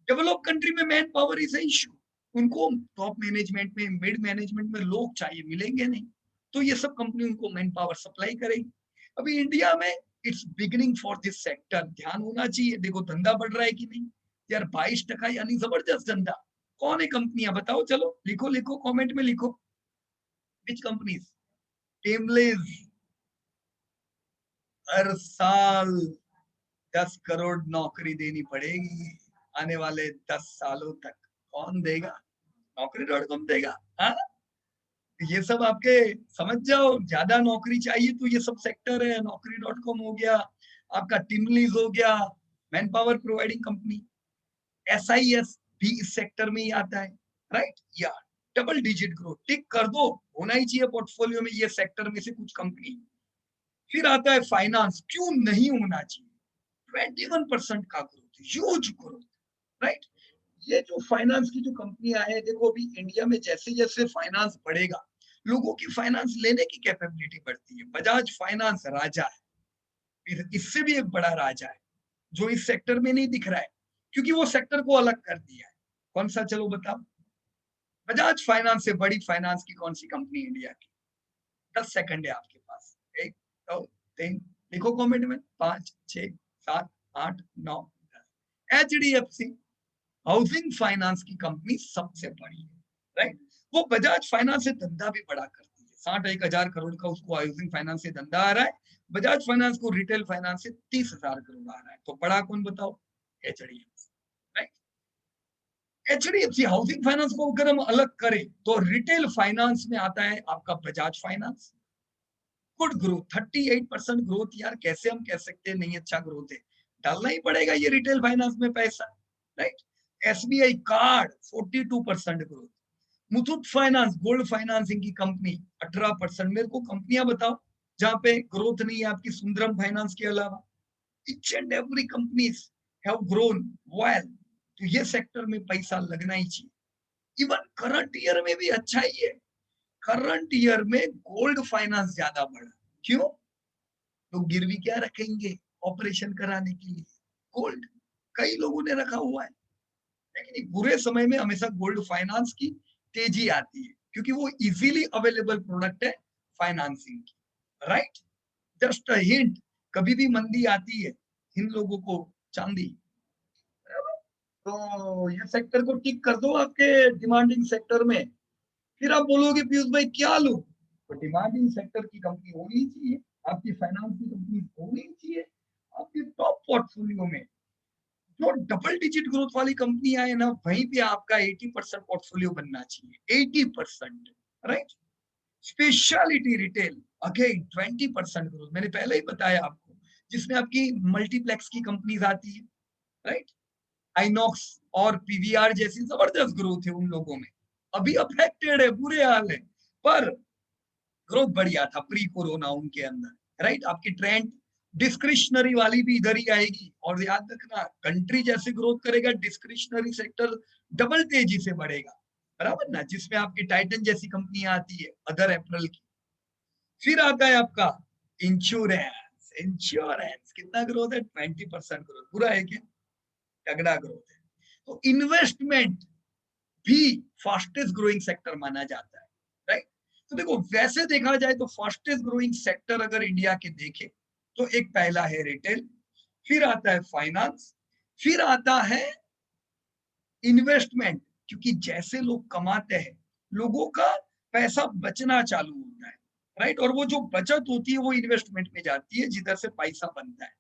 डेवलप कंट्री में मैन पावर इज इशू, उनको टॉप मैनेजमेंट में, मिड मैनेजमेंट में लोग चाहिए, मिलेंगे नहीं, तो ये सब कंपनी उनको मैन पावर सप्लाई करेगी। अभी इंडिया में it's beginning for this sector, ध्यान होना चाहिए। देखो धंधा बढ़ रहा है कि नहीं यार, 22% यानी जबरदस्त धंधा। कौन है कंपनियां बताओ, चलो लिखो लिखो कमेंट में लिखो, विच कंपनीज? टेमलेज, हर साल 10 करोड़ नौकरी देनी पड़ेगी आने वाले 10 सालों तक। कौन देगा? Naukri.com देगा। हाँ, ये सब आपके समझ जाओ, ज्यादा नौकरी चाहिए तो ये सब सेक्टर है। Naukri.com हो गया, आपका टिमलीज हो गया, man power providing company. SIS भी इस सेक्टर में ही आता है, राइट। या डबल डिजिट ग्रोथ टिक कर दो, होना ही चाहिए पोर्टफोलियो में ये सेक्टर में से कुछ कंपनी। फिर आता है फाइनेंस, क्यों नहीं होना चाहिए? 21% का ग्रोथ, ह्यूज ग्रोथ, राइट। ये जो फाइनेंस की जो कंपनियां है, देखो अभी इंडिया में जैसे जैसे फाइनेंस बढ़ेगा, लोगों की फाइनेंस लेने की कैपेबिलिटी बढ़ती है। बजाज फाइनेंस राजा है, फिर इससे भी एक बड़ा राजा है जो इस सेक्टर में नहीं दिख रहा है, क्योंकि वो सेक्टर को अलग कर दिया है। कौन सा चलो बताओ, बजाज फाइनेंस से बड़ी फाइनेंस की कौन सी कंपनी इंडिया की? 10 सेकंड है आपके पास, 1 2 3, लिखो कमेंट में, 5 6 7 8 9 10। HDFC हाउसिंग फाइनेंस की कंपनी सबसे बड़ी है, राइट। वो बजाज फाइनेंस से धंधा भी बड़ा करती है, 61,000 करोड़ का उसको हाउसिंग फाइनेंस से धंधा आ रहा है। बजाज फाइनेंस को रिटेल फाइनेंस से 30,000 करोड़ आ रहा है, तो बड़ा कौन बताओ? HDFC, right. HDFC housing finance को अगर हम अलग करें तो रिटेल फाइनेंस में आता है आपका Bajaj finance. Good growth, 38% growth, यार कैसे हम कह सकते हैं नहीं अच्छा ग्रोथ है? डालना ही पड़ेगा ये रिटेल फाइनेंस में पैसा, right. SBI card 42% growth. Muthoot finance gold financing की कंपनी 18%। मेरे को कंपनियां बताओ जहां पे ग्रोथ नहीं है आपकी सुंदरम फाइनेंस के अलावा। Each and every companies have grown well, तो ये सेक्टर में पैसा लगना ही चाहिए। इवन करंट ईयर में भी अच्छा ही है। करंट ईयर में गोल्ड फाइनेंस ज्यादा बढ़ा। क्यों? तो गिरवी क्या रखेंगे ऑपरेशन कराने के लिए? गोल्ड। कई लोगों ने रखा हुआ है। लेकिन बुरे समय में हमेशा गोल्ड फाइनेंस की तेजी आती है, क्योंकि वो इजीली अवेलेबल प्रोडक्ट है फाइनेंसिंग की। राइट? जस्ट अ हिंट, कभी भी मंदी आती है, इन लोगों को चांदी। तो ये सेक्टर को टिक कर दो आपके डिमांडिंग सेक्टर में। फिर आप बोलोगे पीयूष भाई क्या लूं? तो डिमांडिंग सेक्टर की कंपनी होनी ही चाहिए, आपकी फाइनेंस की कंपनी होनी ही चाहिए आपके टॉप पोर्टफोलियो में। जो डबल डिजिट ग्रोथ वाली कंपनी है ना, वहीं पे आपका 80% पोर्टफोलियो बनना चाहिए। 80%। Right? Speciality retail again 20% growth, मैंने पहले ही बताया आपको, जिसमें आपकी मल्टीप्लेक्स की कंपनीज आती है। राइट? आइनॉक्स और पीवीआर जैसी जबरदस्त ग्रोथ है उन लोगों में। अभी अफेक्टेड है, बुरे हाल है, पर ग्रोथ बढ़िया था प्री कोरोना उनके अंदर। राइट? आपकी ट्रेंड डिस्क्रिशनरी वाली भी इधर ही आएगी। और याद रखना, कंट्री जैसे ग्रोथ करेगा, डिस्क्रिशनरी सेक्टर डबल तेजी से बढ़ेगा। बराबर ना? जिसमें आपकी टाइटन जैसी कंपनियां आती है, अदर अप्रैल की। फिर आता है आपका इंश्योरेंस। इंश्योरेंस कितना ग्रोथ है? 20% ग्रोथ। बुरा है क्या? तगड़ा ग्रोथ है। तो इन्वेस्टमेंट भी फास्टेस्ट ग्रोइंग सेक्टर माना जाता है। राइट? तो देखो, वैसे देखा जाए तो फास्टेस्ट ग्रोइंग सेक्टर अगर इंडिया के देखे तो एक पहला है रिटेल, फिर आता है फाइनेंस, फिर आता है इन्वेस्टमेंट। क्योंकि जैसे लोग कमाते हैं, लोगों का पैसा बचना चालू होता है। राइट? और वो जो बचत होती है वो इन्वेस्टमेंट में जाती है, जिधर से पैसा बनता है।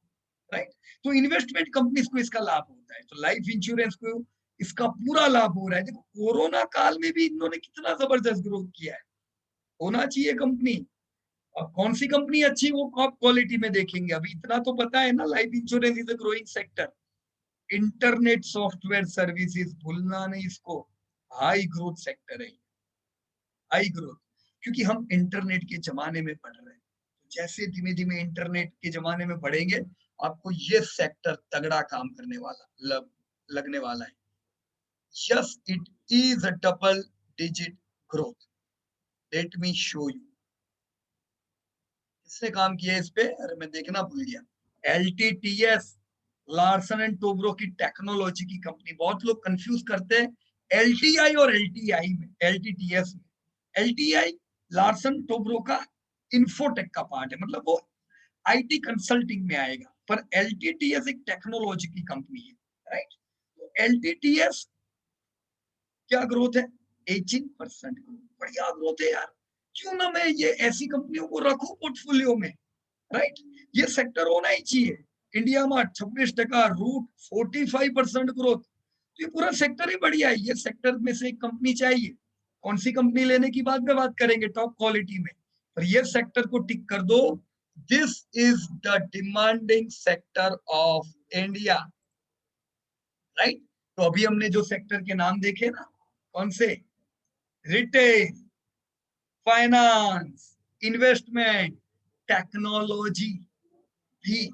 राइट? तो इन्वेस्टमेंट कंपनीज को इसका लाभ होता है। तो लाइफ इंश्योरेंस को इसका पूरा लाभ हो रहा है। देखो, कोरोना काल में भी इन्होंने कितना जबरदस्त ग्रोथ किया है। होना चाहिए कंपनी। अब कौन सी कंपनी अच्छी, वो कॉप क्वालिटी में देखेंगे। अभी इतना तो पता है ना, life insurance is a growing sector. Internet software services, भूलना नहीं इसको। हाई ग्रोथ सेक्टर है, हाई ग्रोथ। क्योंकि हम इंटरनेट के जमाने में बढ़ रहे हैं। तो जैसे धीमे धीमे इंटरनेट के जमाने में बढ़ेंगे, आपको ये सेक्टर तगड़ा काम करने वाला लगने वाला है। Yes, it is a double digit growth. Let me show you. किसने काम किया है इस पे? अरे मैं देखना भूल गया। एलटीटीएस, लार्सन एंड टोब्रो की टेक्नोलॉजी की कंपनी। बहुत लोग कंफ्यूज करते हैं एलटीआई और एलटीआई में, एलटीटीएस में। एलटीआई लार्सन टोब्रो का इंफोटेक का पार्ट है, मतलब वो आईटी कंसल्टिंग में आएगा। पर एलटीटीएस एक टेक्नोलॉजी की कंपनी है। राइट? तो एलटीटीएस क्या ग्रोथ है? 18% ग्रोथ। बढ़िया ग्रोथ है यार। क्यों ना मैं ये ऐसी कंपनियों को रखूं पोर्टफोलियो में। राइट? ये सेक्टर होना ही चाहिए। इंडिया में 26%, रूट 45% ग्रोथ। तो ये पूरा सेक्टर ही बढ़िया है। ये सेक्टर में से एक कंपनी चाहिए। कौन सी कंपनी लेने की बाद में बात करेंगे टॉप क्वालिटी में। पर ये सेक्टर को टिक कर दो। This is the demanding sector of India. Right? तो अभी हमने जो सेक्टर के नाम देखे ना, कौन से? रिटेल, फाइनेंस, इन्वेस्टमेंट, टेक्नोलॉजी भी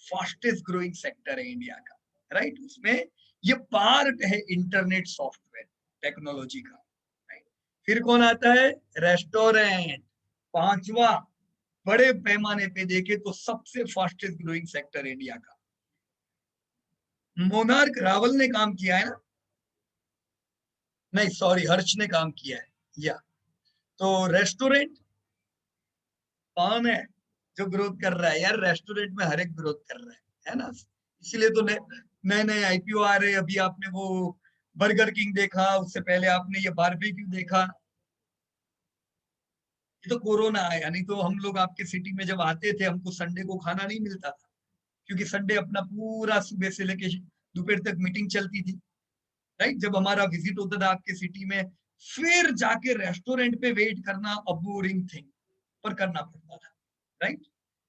फास्टेस्ट ग्रोइंग सेक्टर है इंडिया का। राइट? उसमें ये पार्ट है इंटरनेट सॉफ्टवेयर टेक्नोलॉजी का। राइट? फिर कौन आता है? रेस्टोरेंट, पांचवा। बड़े पैमाने पे देखे तो सबसे फास्टेस्ट ग्रोइंग सेक्टर इंडिया का। मोनार्क रावल ने काम किया है ना? नहीं सॉरी, हर्ष ने काम किया है। या तो रेस्टोरेंट कौन है जो ग्रोथ कर रहा है? यार रेस्टोरेंट में हर एक ग्रोथ कर रहा है ना? इसीलिए तो नए नए आईपीओ आ रहे हैं। अभी आपने वो बर्गर किंग देखा, उससे पहले आपने ये बारबेक्यू देखा। ये तो कोरोना आया, नहीं तो हम लोग आपके सिटी में जब आते थे, हमको संडे को खाना नहीं मिलता था। क्योंकि संडे अपना पूरा सुबह से लेके दोपहर तक मीटिंग चलती थी। राइट? जब हमारा विजिट होता था आपके सिटी में, फिर जाके रेस्टोरेंट पे वेट करना अ बोरिंग थिंग, पर करना पड़ता था। राइट?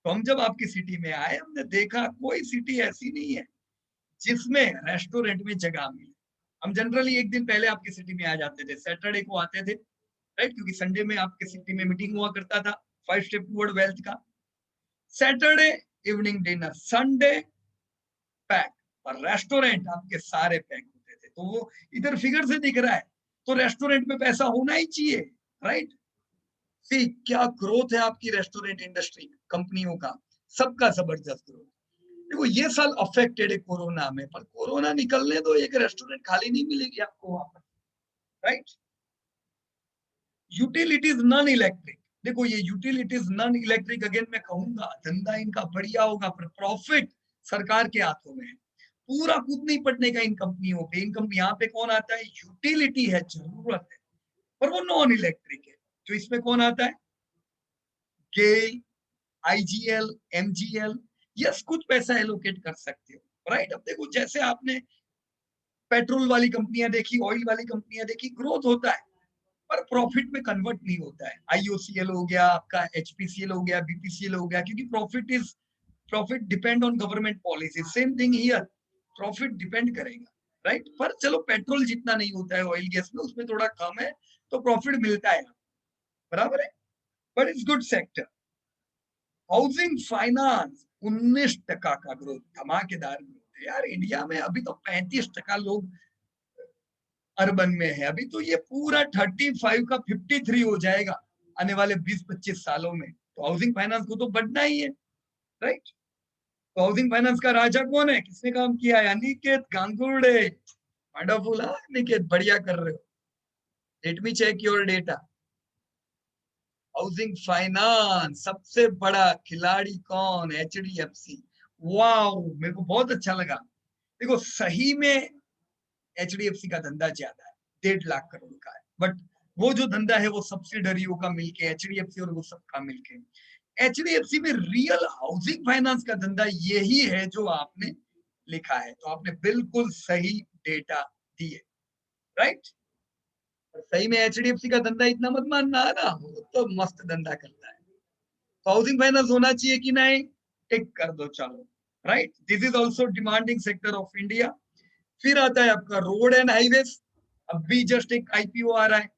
तो हम जब आपकी सिटी में आए, हमने देखा कोई सिटी ऐसी नहीं है जिसमें रेस्टोरेंट में जगह मिले। हम जनरली एक दिन पहले आपकी सिटी में आ जाते थे, सैटरडे को आते थे। राइट? क्योंकि संडे में आपके सिटी में मीटिंग हुआ करता था 5 स्टेप टुवर्ड वेल्थ का। Saturday evening dinner, Sunday pack. पर रेस्टोरेंट आपके सारे पैक होते थे। तो वो इधर फिगर से दिख रहा है, तो रेस्टोरेंट में पैसा होना ही चाहिए, राइट? सी क्या ग्रोथ है आपकी रेस्टोरेंट इंडस्ट्री कंपनियों का, सबका जबरदस्त ग्रोथ। देखो ये साल अफेक्टेड है कोरोना में, पर कोरोना निकलने दो, एक रेस्टोरेंट खाली नहीं मिलेगी आपको वहां पर, राइट? यूटिलिटीज नॉन इलेक्ट्रिक, देखो ये यूटिलिटीज नॉन इलेक्ट्रिक अगेन मैं कहूंगा धंधा इनका बढ़िया होगा, पर प्रॉफिट सरकार के हाथों में है, पूरा कूद नहीं पड़ने का इन कंपनियों पे। इन कंपनी यहाँ पे कौन आता है, यूटिलिटी है, जरूरत है, पर वो नॉन इलेक्ट्रिक है। जो इसमें कौन आता है, गेल, आईजीएल, एमजीएल, यस कुछ पैसा एलोकेट कर सकते हो, राइट? अब देखो जैसे आपने पेट्रोल वाली कंपनियां देखी, ऑयल वाली कंपनियां देखी, ग्रोथ होता है पर प्रॉफिट में कन्वर्ट नहीं होता है। आईओसीएल हो गया आपका, एचपीसीएल हो गया, बीपीसीएल हो गया, क्योंकि profit depend on government policy. Same thing here, profit depend करेगा, राइट? पर चलो पेट्रोल जितना नहीं होता है ऑयल गैस में, उसमें थोड़ा कम है, तो प्रॉफिट मिलता है, बराबर है, but it's good sector. Housing finance 19% का ग्रोथ, धमाकेदार ग्रोथ है यार। इंडिया में अभी तो 35% लोग अर्बन में है, अभी तो ये पूरा 35 का 53 हो जाएगा आने वाले 20-25 सालों में। तो हाउसिंग फाइनेंस को तो बढ़ना ही है, राइट? तो हाउसिंग फाइनेंस का राजा कौन है, किसने काम किया है, अनिकेत गांगुर्डे। वंडरफुल, अनिकेत बढ़िया कर रहे हो। Let me check your data. Housing finance सबसे बड़ा खिलाड़ी कौन, एचडीएफसी। वाओ, मेरे को बहुत अच्छा लगा। देखो सही में एचडीएफसी का धंधा ज्यादा है, 1.5 लाख करोड़ का है, बट वो जो धंधा है वो सब्सिडरियों का मिलके, एचडीएफसी और वो सबका मिलके। एचडीएफसी में रियल हाउसिंग फाइनेंस का धंधा यही है जो आपने लिखा है, तो आपने बिल्कुल सही डेटा दिए, राइट? सही में एचडीएफसी का धंधा इतना मत मानना है ना, वो तो मस्त धंधा करता है। तो हाउसिंग फाइनेंस होना चाहिए कि नहीं, टिक कर दो, चलो, right? This is also demanding sector of India. फिर आता है आपका रोड एंड हाईवेज, अभी जस्ट एक आईपीओ आ रहा है,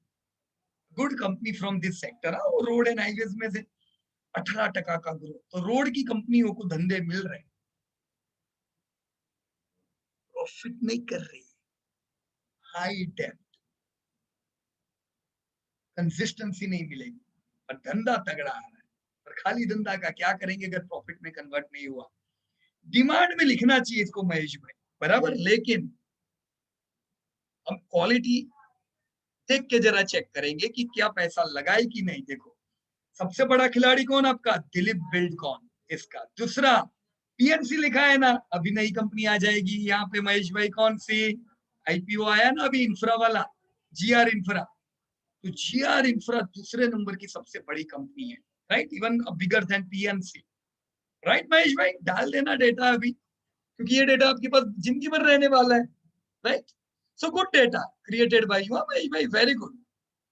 good company from this sector, वो रोड एंड हाईवेज में से 18% का ग्रोथ। तो रोड की कंपनियों को धंधे मिल रहे हैं, प्रॉफिट नहीं कर रही, हाई डेप्थ, कंसिस्टेंसी नहीं मिलेगी, पर धंधा तगड़ा आ रहा है। पर खाली धंधा का क्या करेंगे अगर प्रॉफिट में कन्वर्ट नहीं हुआ। डिमांड में लिखना चाहिए इसको महेश भाई, बराबर, लेकिन हम क्वालिटी देख के जरा चेक करेंगे कि क्या पैसा लगाए कि नहीं। देखो सबसे बड़ा खिलाड़ी कौन आपका, दिलीप बिल्डकॉन, इसका। दूसरा पीएनसी लिखा है ना, अभी नई कंपनी आ जाएगी यहाँ पे महेश भाई, कौन सी, आईपीओ आया ना अभी इंफ्रा वाला, जीआर इंफ्रा। तो जीआर इंफ्रा दूसरे नंबर की सबसे बड़ी कंपनी है, right? Even bigger than PNC, right Mahesh भाई? डाल देना डेटा अभी, क्योंकि ये डेटा आपके पास जिंदगी भर रहने वाला है, right? So good data created by you Mahesh भाई, वेरी गुड।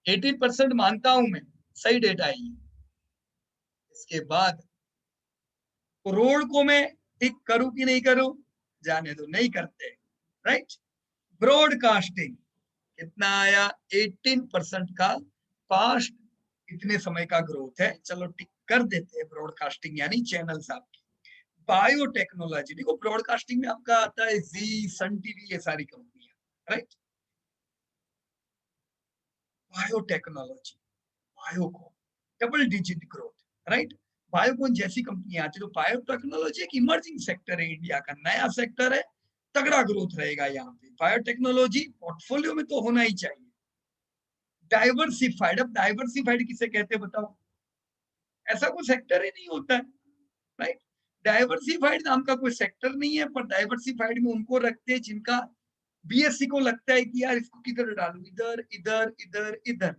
18% मानता हूं मैं, सही डेटा है ये। इसके बाद तो रोड को मैं टिक करूं कि नहीं करूं, जाने दो, नहीं करते, राइट? ब्रॉडकास्टिंग कितना आया, 18% का पास्ट इतने समय का ग्रोथ है, चलो टिक कर देते हैं ब्रॉडकास्टिंग यानी चैनल्स आपकी। बायोटेक्नोलॉजी, देखो ब्रॉडकास्टिंग में आपका आता है जी, सन टीवी, ये सारी कंपनियां, right? Biotechnology, Biocon, double digit growth, right? Biocon जैसी कंपनी आती है, तो बायोटेक्नोलॉजी एक इमर्जिंग सेक्टर है, इंडिया का नया सेक्टर है, तगड़ा ग्रोथ रहेगा यहाँ पे। बायोटेक्नोलॉजी पोर्टफोलियो में तो होना ही चाहिए। डाइवर्सिफाइड, अब डाइवर्सिफाइड किसे कहते हैं बताओ, ऐसा कोई सेक्टर ही नहीं होता है, राइट? डाइवर्सिफाइड नाम का कोई सेक्टर नहीं है, पर डाइवर्सिफाइड में उनको रखते हैं जिनका बीएससी को लगता है कि यार इसको किधर डालू, इधर इधर इधर इधर।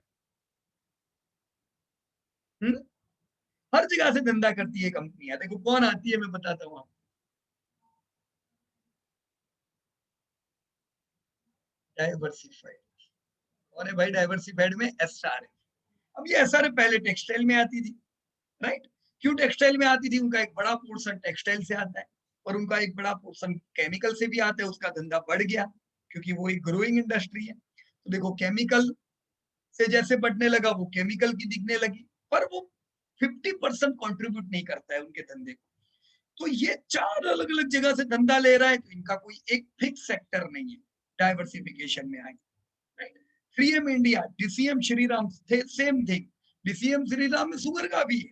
हम्म, हर जगह से धंधा करती है कंपनियां। देखो कौन आती है, मैं बताता हूँ आपको, डाइवर्सिफाइड। और है भाई डाइवर्सिफाइड में एसआर है। अब ये एसआर पहले टेक्सटाइल में आती थी, राइट? क्यों टेक्सटाइल में आती थी, उनका एक बड़ा पोर्शन टेक्सटाइल से आता है और उनका एक बड़ा पोर्शन केमिकल से भी आता है, उसका धंधा बढ़ गया क्योंकि वो एक ग्रोइंग इंडस्ट्री है। तो देखो केमिकल से जैसे बढ़ने लगा, वो केमिकल की दिखने लगी, पर वो 50% कॉन्ट्रीब्यूट नहीं करता है उनके धंधे को। तो ये चार अलग अलग जगह से धंधा ले रहा है, तो इनका कोई एक फिक्स सेक्टर नहीं है। डाइवर्सिफिकेशन में आएंगे, right. 3M India, DCM Shriram, same thing. DCM Shriram में शुगर का भी है,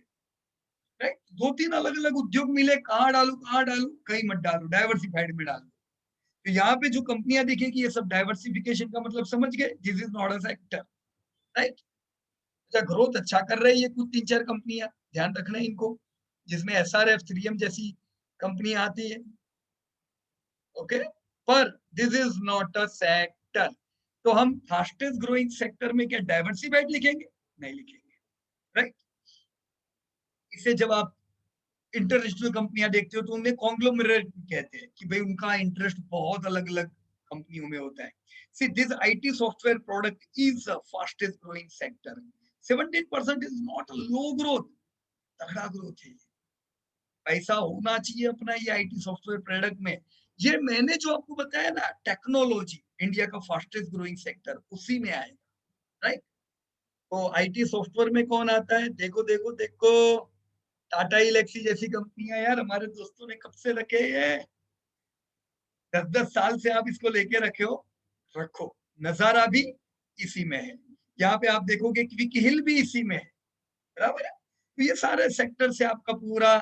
राइट। 2-3 अलग अलग उद्योग मिले, कहाँ डालू कहीं मत डालू, डाइवर्सिफाइड में डालू। तो यहाँ पे जो कंपनियां दिखेगी ये सब डाइवर्सिफिकेशन का मतलब समझ गए, this is not a sector, right. अच्छा, ग्रोथ अच्छा कर रही है कुछ 3-4 कंपनियां, ध्यान रखना है इनको, जिसमें SRF 3M जैसी कंपनियां आती है, ओके। पर this is not a sector. तो हम फास्टेस्ट ग्रोइंग सेक्टर में क्या डाइवर्सिफाइड लिखेंगे? नहीं लिखेंगे, राइट। इसे जब आप इंटरनेशनल कंपनियां देखते हो तो उन्हें कॉन्ग्लोमरेट कहते हैं कि भाई उनका इंटरेस्ट बहुत अलग अलग कंपनियों में होता है। See this IT software product is the fastest growing sector. 17% is not a low growth, तगड़ा ग्रोथ है। पैसा होना चाहिए अपना ये IT सॉफ्टवेयर प्रोडक्ट में। ये मैंने जो आपको बताया ना, टेक्नोलॉजी इंडिया का फास्टेस्ट ग्रोइंग सेक्टर उसी में आएगा, राइट। तो IT सॉफ्टवेयर में कौन आता है? देखो देखो देखो, टाटा इलेक्सी जैसी कंपनियां, यार हमारे दोस्तों ने कब से रखे हैं, 10-10 साल से आप इसको लेके रखे हो, रखो। नजारा भी इसी में है। यहाँ पे आप देखोगे क्विक हिल भी इसी में है, बराबर है। तो ये सारे सेक्टर से आपका पूरा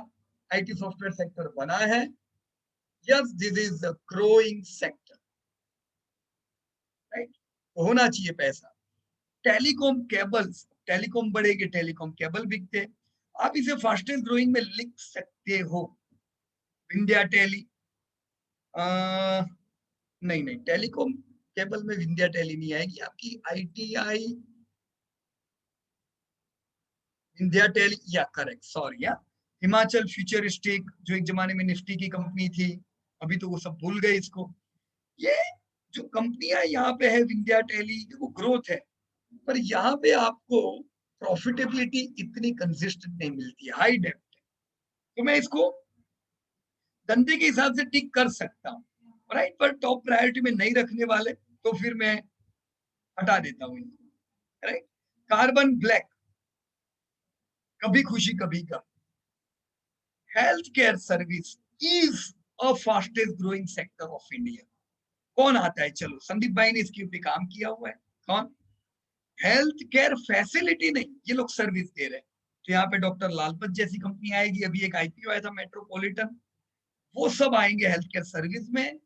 IT सॉफ्टवेयर सेक्टर बना है। Yes, this is the growing sector, right. होना चाहिए पैसा। टेलीकॉम केबल्स, टेलीकॉम बढ़ेगी, टेलीकॉम केबल बिकते, आप इसे फास्टेस्ट ग्रोइंग में लिख सकते हो। विंध्या टेली, नहीं नहीं, टेलीकॉम केबल में विंध्या टेली नहीं आएगी आपकी। ITI विंध्या टेली, या करेक्ट, सॉरी या हिमाचल फ्यूचरिस्टिक, जो एक जमाने में निफ्टी की कंपनी थी, अभी तो वो सब भूल गए इसको। ये जो कंपनियां यहाँ पे है, विंध्या टेली, वो ग्रोथ है, पर यहाँ पे आपको प्रॉफिटेबिलिटी इतनी कंसिस्टेंट नहीं मिलती है, हाई डेप्थ। तो मैं इसको धंधे के हिसाब से टिक कर सकता हूँ, राइट। पर टॉप प्रायोरिटी में नहीं रखने वाले तो फिर मैं हटा देता हूँ इनको, right. Carbon black, Kabhi Khushi Kabhie Gham. Health care service is a fastest growing sector of India. कौन आता है? चलो, संदीप भाई ने इसके ऊपर काम किया हुआ है। कौन? हेल्थ केयर फैसिलिटी नहीं, ये लोग सर्विस दे रहे हैं। तो यहाँ पे डॉक्टर लालपत जैसी कंपनी आएगी, अभी एक IPO आया था मेट्रोपॉलिटन, वो सब आएंगे हेल्थ केयर सर्विस में।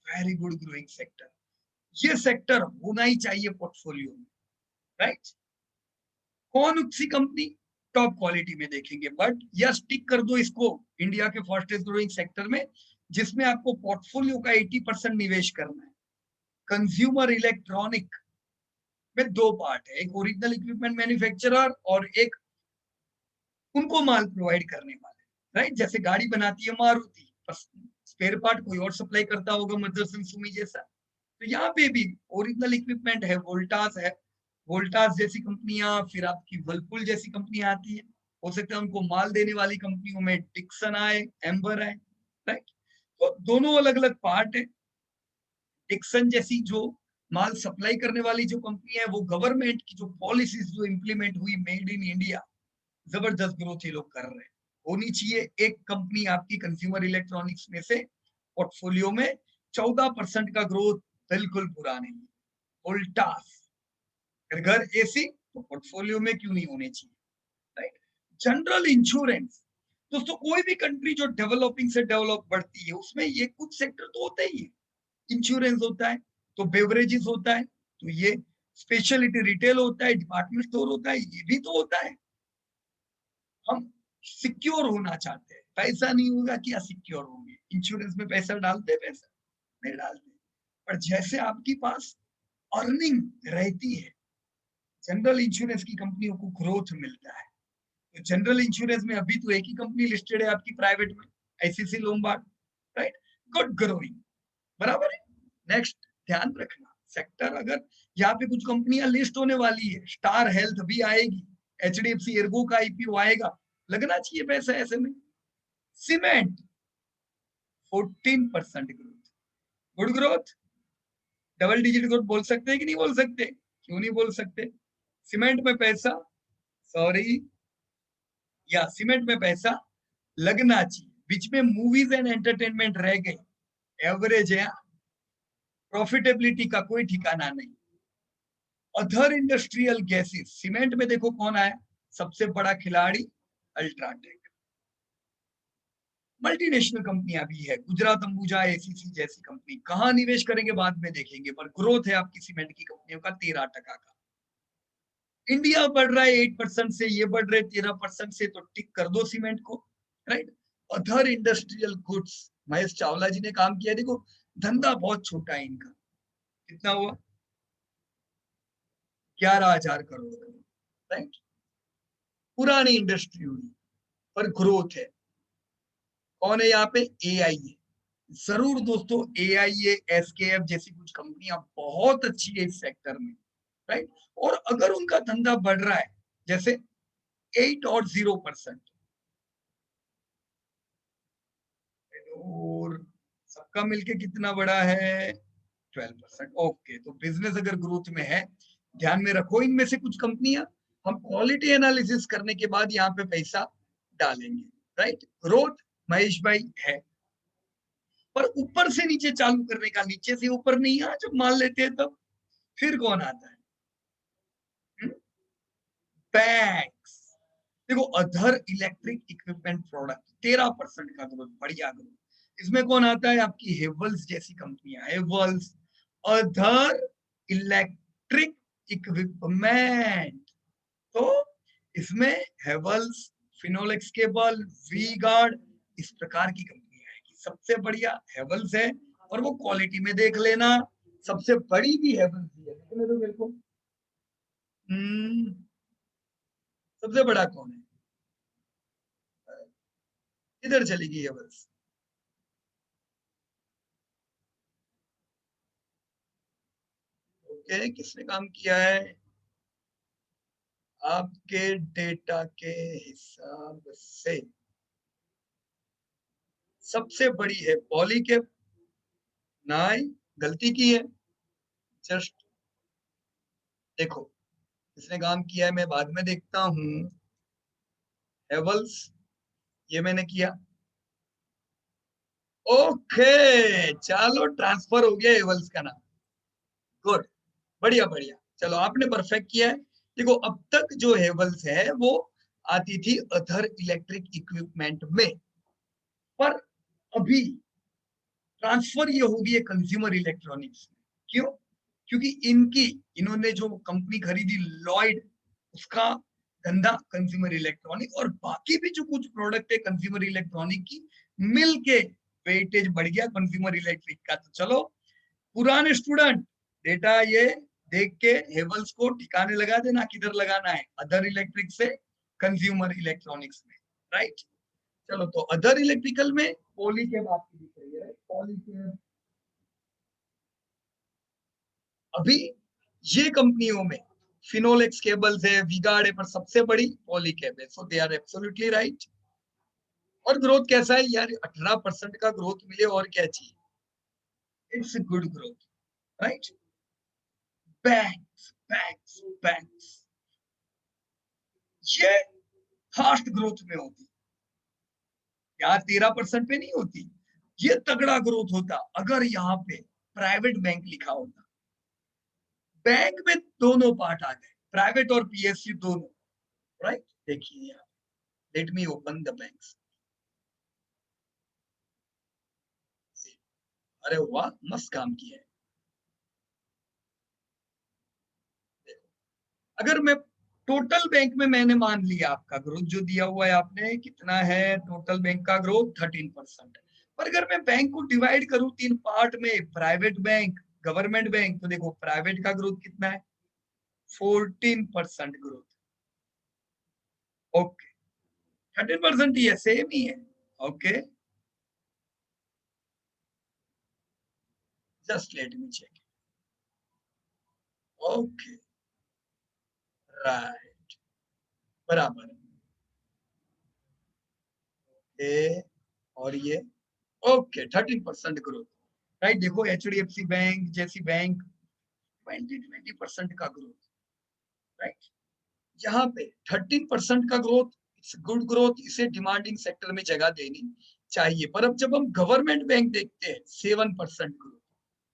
वेरी गुड ग्रोइंग सेक्टर, ये सेक्टर होना ही चाहिए पोर्टफोलियो में, राइट। कौन सी कंपनी? टॉप क्वालिटी में देखेंगे, बट यस, टिक कर दो इसको इंडिया के फास्टेस्ट ग्रोइंग सेक्टर में, जिसमें आपको पोर्टफोलियो का 80% निवेश करना है। कंज्यूमर इलेक्ट्रॉनिक में दो पार्ट है, एक ओरिजिनल इक्विपमेंट मैन्युफैक्चरर और एक उनको माल प्रोवाइड करने वाले, राइट। जैसे गाड़ी बनाती है मारुति, स्पेयर पार्ट कोई और सप्लाई करता होगा, मदरसन सुमी जैसा। तो यहाँ पे भी ओरिजिनल इक्विपमेंट है, वोल्टास है, वोल्टास जैसी कंपनियां, फिर आपकी वर्लपूल जैसी कंपनियां आती है। हो सकता है उनको माल देने वाली कंपनियों में डिक्सन आए, एम्बर आए, राइट। तो दोनों अलग अलग पार्ट है। डिक्सन जैसी जो माल सप्लाई करने वाली जो कंपनी है, वो गवर्नमेंट की जो पॉलिसीज जो इंप्लीमेंट हुई मेड इन इंडिया, जबरदस्त ग्रोथ ये लोग कर रहे हैं। होनी चाहिए एक कंपनी आपकी कंज्यूमर इलेक्ट्रॉनिक्स में से पोर्टफोलियो में। 14% का ग्रोथ बिल्कुल बुरा नहीं है। वोल्टास, घर AC तो पोर्टफोलियो में क्यों नहीं होने चाहिए, राइट। जनरल इंश्योरेंस, दोस्तों कोई भी कंट्री जो डेवलपिंग से डेवलप बढ़ती है, उसमें ये कुछ सेक्टर तो होते ही है। इंश्योरेंस होता है, तो बेवरेजेस होता है, तो ये स्पेशलिटी रिटेल होता है, डिपार्टमेंट स्टोर होता है, ये भी तो होता है। हम सिक्योर होना चाहते हैं, पैसा नहीं होगा क्या सिक्योर होंगे? इंश्योरेंस में पैसा डालते, पैसा नहीं डालते। पर जैसे आपके पास अर्निंग रहती है, जनरल इंश्योरेंस की कंपनियों को ग्रोथ मिलता है। तो जनरल इंश्योरेंस में अभी तो एक ही कंपनी लिस्टेड है आपकी प्राइवेट में, ICICI Lombard, right. Good growing, बराबर है। नेक्स्ट, ध्यान रखना सेक्टर, अगर यहाँ पे कुछ कंपनियां लिस्ट होने वाली है, स्टार हेल्थ भी आएगी, HDFC एर्गो का IPO आएगा, लगना चाहिए पैसा ऐसे में। Cement 14% growth, good growth, double digit growth बोल सकते हैं कि नहीं बोल सकते? क्यों नहीं बोल सकते? सीमेंट में पैसा, सॉरी, या सीमेंट में पैसा लगना चाहिए। बीच में मूवीज एंड एंटरटेनमेंट रह गए, एवरेज है। प्रॉफिटेबिलिटी का कोई ठिकाना नहीं। अदर इंडस्ट्रियल गैसेस, सीमेंट में देखो कौन आया, सबसे बड़ा खिलाड़ी अल्ट्राटेक। मल्टीनेशनल कंपनियां भी है, गुजरात अंबुजा, एसीसी जैसी कंपनी। कहां निवेश करेंगे बाद में देखेंगे, पर ग्रोथ है आपकी सीमेंट की कंपनियों का 13% का। इंडिया बढ़ रहा है 8% से, ये बढ़ रहे 13% से, तो टिक कर दो सीमेंट को, right. Other industrial goods, Mahesh Chawla ji ने काम किया, देखो धंधा बहुत छोटा है इनका, कितना हुआ, 11,000 करोड़, राइट। पुरानी इंडस्ट्री हुई, पर ग्रोथ है। कौन है यहाँ पे, एआई है। जरूर दोस्तों, एआई, एसकेएफ जैसी कुछ कंपनियां बहुत अच्छी है इस सेक्टर में, राइट। और अगर उनका धंधा बढ़ रहा है जैसे 8 और 0%, और सबका मिलके कितना बड़ा है, 12%। ओके, तो बिजनेस अगर ग्रोथ में है, ध्यान में रखो इनमें से कुछ कंपनियां, हम क्वालिटी एनालिसिस करने के बाद यहाँ पे पैसा डालेंगे, राइट। ग्रोथ महेश भाई है, पर ऊपर से नीचे चालू करने का, नीचे से ऊपर नहीं, आ जब मान लेते हैं तब फिर कौन आता है, बैंक्स। देखो अदर इलेक्ट्रिक इक्विपमेंट प्रोडक्ट 13% का ग्रोथ, बढ़िया ग्रोथ। इसमें कौन आता है, आपकी हेवल्स जैसी कंपनियां, हेवल्स अदर इलेक्ट्रिक इक्विपमेंट। तो इसमें हेवल्स, फिनोलेक्स केबल, वी गार्ड, इस प्रकार की कंपनियां आएगी। सबसे बढ़िया हेवल्स है, और वो क्वालिटी में देख लेना, सबसे बड़ी भी हेवल्स ही है, देखने दो मेरे को। सबसे बड़ा कौन है, इधर चलेगी हेवल्स। ओके, किसने काम किया है, आपके डेटा के हिसाब से सबसे बड़ी है पॉलीकैब। नहीं, गलती की है, जस्ट देखो किसने काम किया है, मैं बाद में देखता हूं। हेवल्स, ये मैंने किया। ओके, चलो ट्रांसफर हो गया हेवल्स का नाम। गुड, बढ़िया बढ़िया, चलो आपने परफेक्ट किया है। देखो अब तक जो हेवल्स है वो आती थी अदर इलेक्ट्रिक इक्विपमेंट में, पर अभी ट्रांसफर ये होगी है कंज्यूमर इलेक्ट्रॉनिक्स में। क्यों, क्योंकि इन्होंने जो कंपनी खरीदी लॉयड, उसका धंधा कंज्यूमर इलेक्ट्रॉनिक, और बाकी भी जो कुछ प्रोडक्ट है कंज्यूमर इलेक्ट्रॉनिक की मिल के वेटेज बढ़ गया कंज्यूमर इलेक्ट्रिक का। तो चलो पुराने स्टूडेंट, डेटा ये देख के हेवल्स को ठिकाने लगा देना, किधर लगाना है, अदर इलेक्ट्रिक से कंज्यूमर इलेक्ट्रॉनिक्स में, राइट। चलो, तो अदर इलेक्ट्रिकल में पॉली के बात की दिख रही है, पॉली के अभी ये कंपनियों में फिनोलेक्स केबल्स है, वीगार्ड है, पर सबसे बड़ी पॉलीकैब है। सो दे आर एब्सोल्युटली राइट। और ग्रोथ कैसा है यार, 18% का ग्रोथ मिले और क्या चाहिए, it's good growth, right. Banks banks banks, ये फास्ट ग्रोथ में होती, यार 13% पे नहीं होती, ये तगड़ा ग्रोथ होता अगर यहाँ पे प्राइवेट बैंक लिखा होता। बैंक में दोनों पार्ट आ गए, प्राइवेट और पीएसयू दोनों, राइट। देखिए यहाँ, let me open the banks. अरे वाह, मस्त काम किया है। अगर मैं टोटल बैंक में, मैंने मान लिया आपका ग्रोथ जो दिया हुआ है आपने, कितना है टोटल बैंक का ग्रोथ, 13%। पर अगर मैं बैंक को डिवाइड करूं 3 पार्ट में, प्राइवेट बैंक, गवर्नमेंट बैंक, तो देखो प्राइवेट का ग्रोथ कितना है, 14% ग्रोथ। ओके, 13% ही है, सेम ही है। Okay, just let me check. Okay, right, बराबर है। और ये ओके, 13% ग्रोथ, राइट। देखो एचडीएफसी बैंक जैसी बैंक 20% का ग्रोथ, राइट। यहाँ पे 13% का ग्रोथ, इट्स गुड ग्रोथ, इसे डिमांडिंग सेक्टर में जगह देनी चाहिए। पर अब जब हम गवर्नमेंट बैंक देखते हैं 7% ग्रोथ,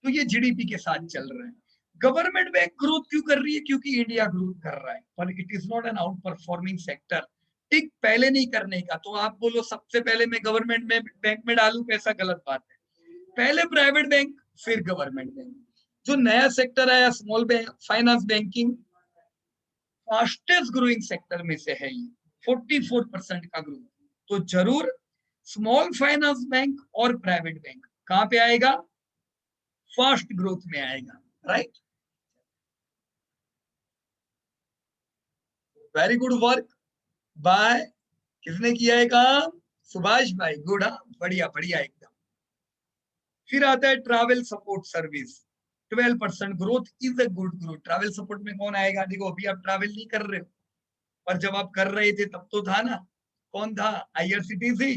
तो ये जीडीपी के साथ चल रहा है। गवर्नमेंट बैंक ग्रोथ क्यों कर रही है? क्योंकि इंडिया ग्रोथ कर रहा है, पर it is not an out performing sector. ठीक पहले नहीं करने का, तो आप बोलो सबसे पहले मैं गवर्नमेंट में बैंक में डालू पैसा, गलत बात है। पहले प्राइवेट बैंक फिर गवर्नमेंट बैंक। जो नया सेक्टर आया small bank finance banking, fastest growing sector में से है ये, 44% का ग्रोथ। तो जरूर स्मॉल फाइनेंस बैंक और प्राइवेट बैंक कहां पे आएगा? फास्ट ग्रोथ में आएगा, right. Very good work by, किसने किया है काम? सुभाष भाई, गुड। बढ़िया बढ़िया एकदम। फिर आता है travel support service, 12% growth is a good growth. Travel support में कौन आएगा? देखो अभी आप ट्रैवल नहीं कर रहे हो, पर जब आप कर रहे थे तब तो था ना। कौन था? आईआरसीटीसी।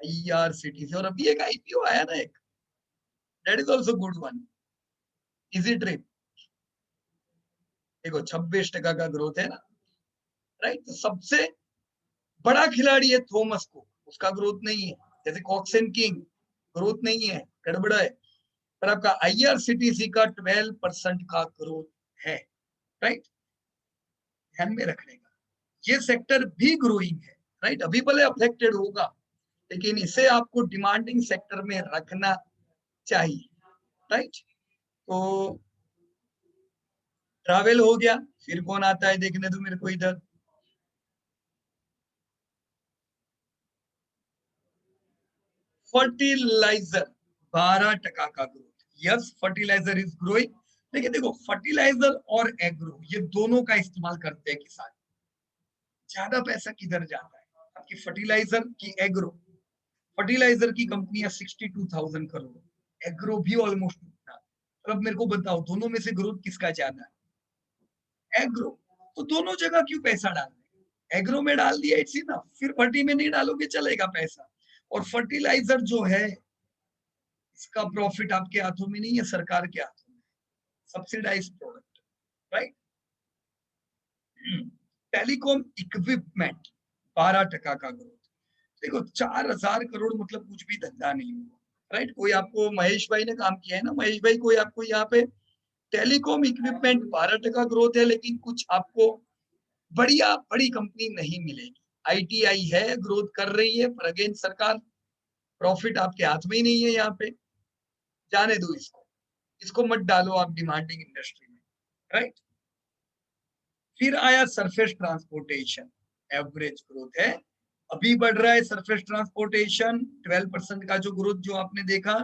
आईआरसीटीसी, और अभी एक आईपीओ आया ना एक, that is also good one, easy trip. देखो 26% का ग्रोथ है ना, राइट। तो सबसे बड़ा खिलाड़ी है थॉमस को, उसका ग्रोथ नहीं है। जैसे कॉक्सन किंग, ग्रोथ नहीं है, गड़बड़ा है। पर आपका आईआरसीटीसी का 12% का ग्रोथ है, राइट। ध्यान में रखने का, ये सेक्टर भी ग्रोइंग है, राइट। अभी भले अफेक्टेड होगा, लेकिन इसे आपको डिमांडिंग सेक्टर में रखना चाहिए, राइट। तो ट्रैवल हो गया, फिर कौन आता है देखने दो मेरे को इधर। फर्टिलाइजर, 12% का growth. Yes, fertiliser is growing. लेकिन देखो फर्टिलाइजर और एग्रो ये दोनों का इस्तेमाल करते हैं किसान। ज्यादा पैसा किधर जाता है? आपकी फर्टिलाइजर की एग्रो। फर्टिलाइजर की कंपनियां 62,000 करोड़, एग्रो भी ऑलमोस्ट उतना। तो अब मेरे को बताओ दोनों में से ग्रोथ किसका ज्यादा है? एग्रो। तो दोनों जगह क्यों पैसा डाल रहे? एग्रो में डाल दिया इट्स ना, फिर फर्टी में नहीं डालोगे चलेगा पैसा। और फर्टिलाइजर जो है, इसका प्रॉफिट आपके हाथों में नहीं है, सरकार के हाथों में। Subsidise product, right. Telecom equipment, 12% का ग्रोथ। देखो 4,000 करोड़ मतलब कुछ भी धंधा नहीं हुआ, राइट। कोई आपको, महेश भाई ने काम किया है ना, महेश भाई कोई आपको यहाँ पे टेलीकॉम इक्विपमेंट 12% ग्रोथ है, लेकिन कुछ आपको बढ़िया बड़ी कंपनी नहीं मिलेगी। आईटीआई है, ग्रोथ कर रही है, पर अगेन सरकार, प्रॉफिट आपके हाथ में ही नहीं है यहाँ पे। जाने दो इसको, इसको मत डालो आप डिमांडिंग इंडस्ट्री में, राइट। फिर आया सरफेस ट्रांसपोर्टेशन, एवरेज ग्रोथ है, अभी बढ़ रहा है सरफेस ट्रांसपोर्टेशन। 12% का जो ग्रोथ जो आपने देखा,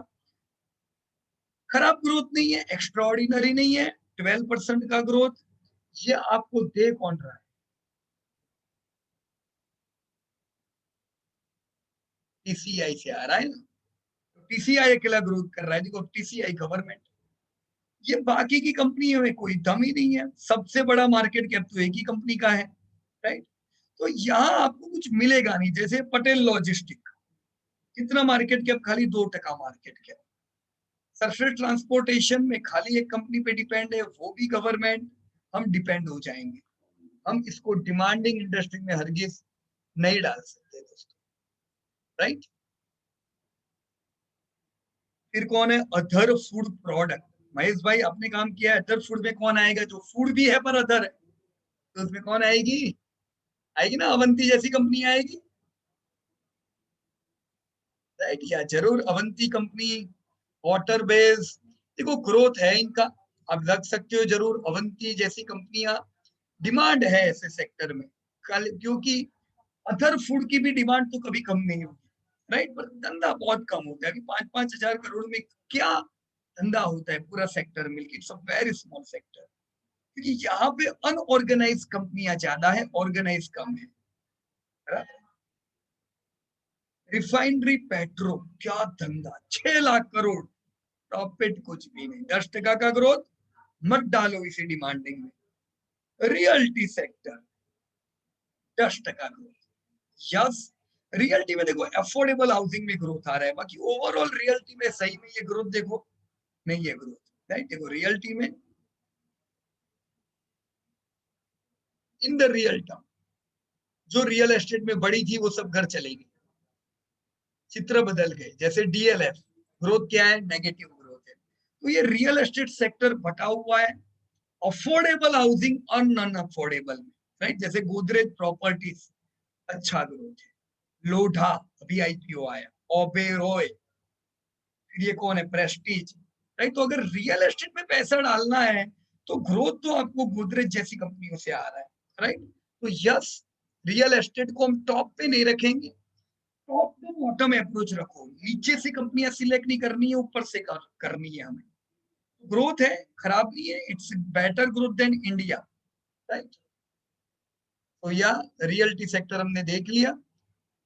खराब ग्रोथ नहीं है, एक्स्ट्राऑर्डिनरी नहीं है। 12% का ग्रोथ, ये आपको दे कौन रहा है? टीसीआई से आ रहा है ना। टीसीआई अकेला ग्रोथ कर रहा है। देखो टीसीआई गवर्नमेंट, ये बाकी की कंपनियों में कोई दम ही नहीं है। सबसे बड़ा मार्केट कैप तो एक ही कंपनी का है, राइट। तो यहाँ आपको कुछ मिलेगा नहीं। जैसे पटेल लॉजिस्टिक, कितना मार्केट कैप? खाली 2% मार्केट कैप। सरफेस ट्रांसपोर्टेशन में खाली एक कंपनी पे डिपेंड है, वो भी गवर्नमेंट। हम डिपेंड हो जाएंगे, हम इसको डिमांडिंग इंडस्ट्री में हरगिज नहीं डाल सकते दोस्तों, राइट। फिर कौन है? Other food product. महेश भाई आपने काम किया है, अदर फूड में कौन आएगा? जो फूड भी है पर अदर है, तो उसमें कौन आएगी? आएगी ना, अवंती जैसी कंपनी आएगी, राइट। या जरूर अवंती कंपनी, वाटर बेस। देखो ग्रोथ है इनका, आप लग सकते हो जरूर। अवंती जैसी कंपनियां, डिमांड है ऐसे सेक्टर में कल, क्योंकि अदर फूड की भी डिमांड तो कभी कम नहीं होगी, राइट। पर धंधा बहुत कम होता है। अभी 5-5 हजार करोड़ में क्या धंधा होता है पूरा सेक्टर मिलकर? It's a very small sector, क्योंकि यहाँ पे अनऑर्गेनाइज कंपनियां ज्यादा है, ऑर्गेनाइज कम है। रिफाइनरी पेट्रो, क्या धंधा, 6 लाख करोड़, प्रॉफिट कुछ भी नहीं। 10% का ग्रोथ, मत डालो इसे डिमांडिंग में। Realty sector, 10% growth. Yes, realty में देखो अफोर्डेबल हाउसिंग में ग्रोथ आ रहा है, बाकी ओवरऑल रियल्टी में सही में ये ग्रोथ देखो नहीं है ग्रोथ, राइट। देखो रियल्टी में, इन द रियल टर्म, जो रियल एस्टेट में बड़ी थी वो सब घर चले गई, चित्र बदल गए। जैसे डीएलएफ, ग्रोथ क्या है? नेगेटिव ग्रोथ है। तो ये रियल एस्टेट सेक्टर बटा हुआ है अफोर्डेबल हाउसिंग और नॉन अफोर्डेबल में, राइट? जैसे गोदरेज प्रॉपर्टीज अच्छा ग्रोथ है, लोढ़ा अभी आईपीओ आया, ओबेरॉय, फिर ये कौन है? Prestige, right? तो अगर रियल एस्टेट में पैसा डालना है तो ग्रोथ तो आपको गोदरेज जैसी कंपनियों से आ रहा है, राइट? तो यस, रियल एस्टेट को हम टॉप पे नहीं रखेंगे, टॉप टू बॉटम अप्रोच रखो, नीचे से कंपनियां सिलेक्ट नहीं करनी है, ऊपर से करनी है हमें। ग्रोथ है, खराब नहीं है, it's better growth than India, right? तो यह रियल्टी सेक्टर हमने देख लिया।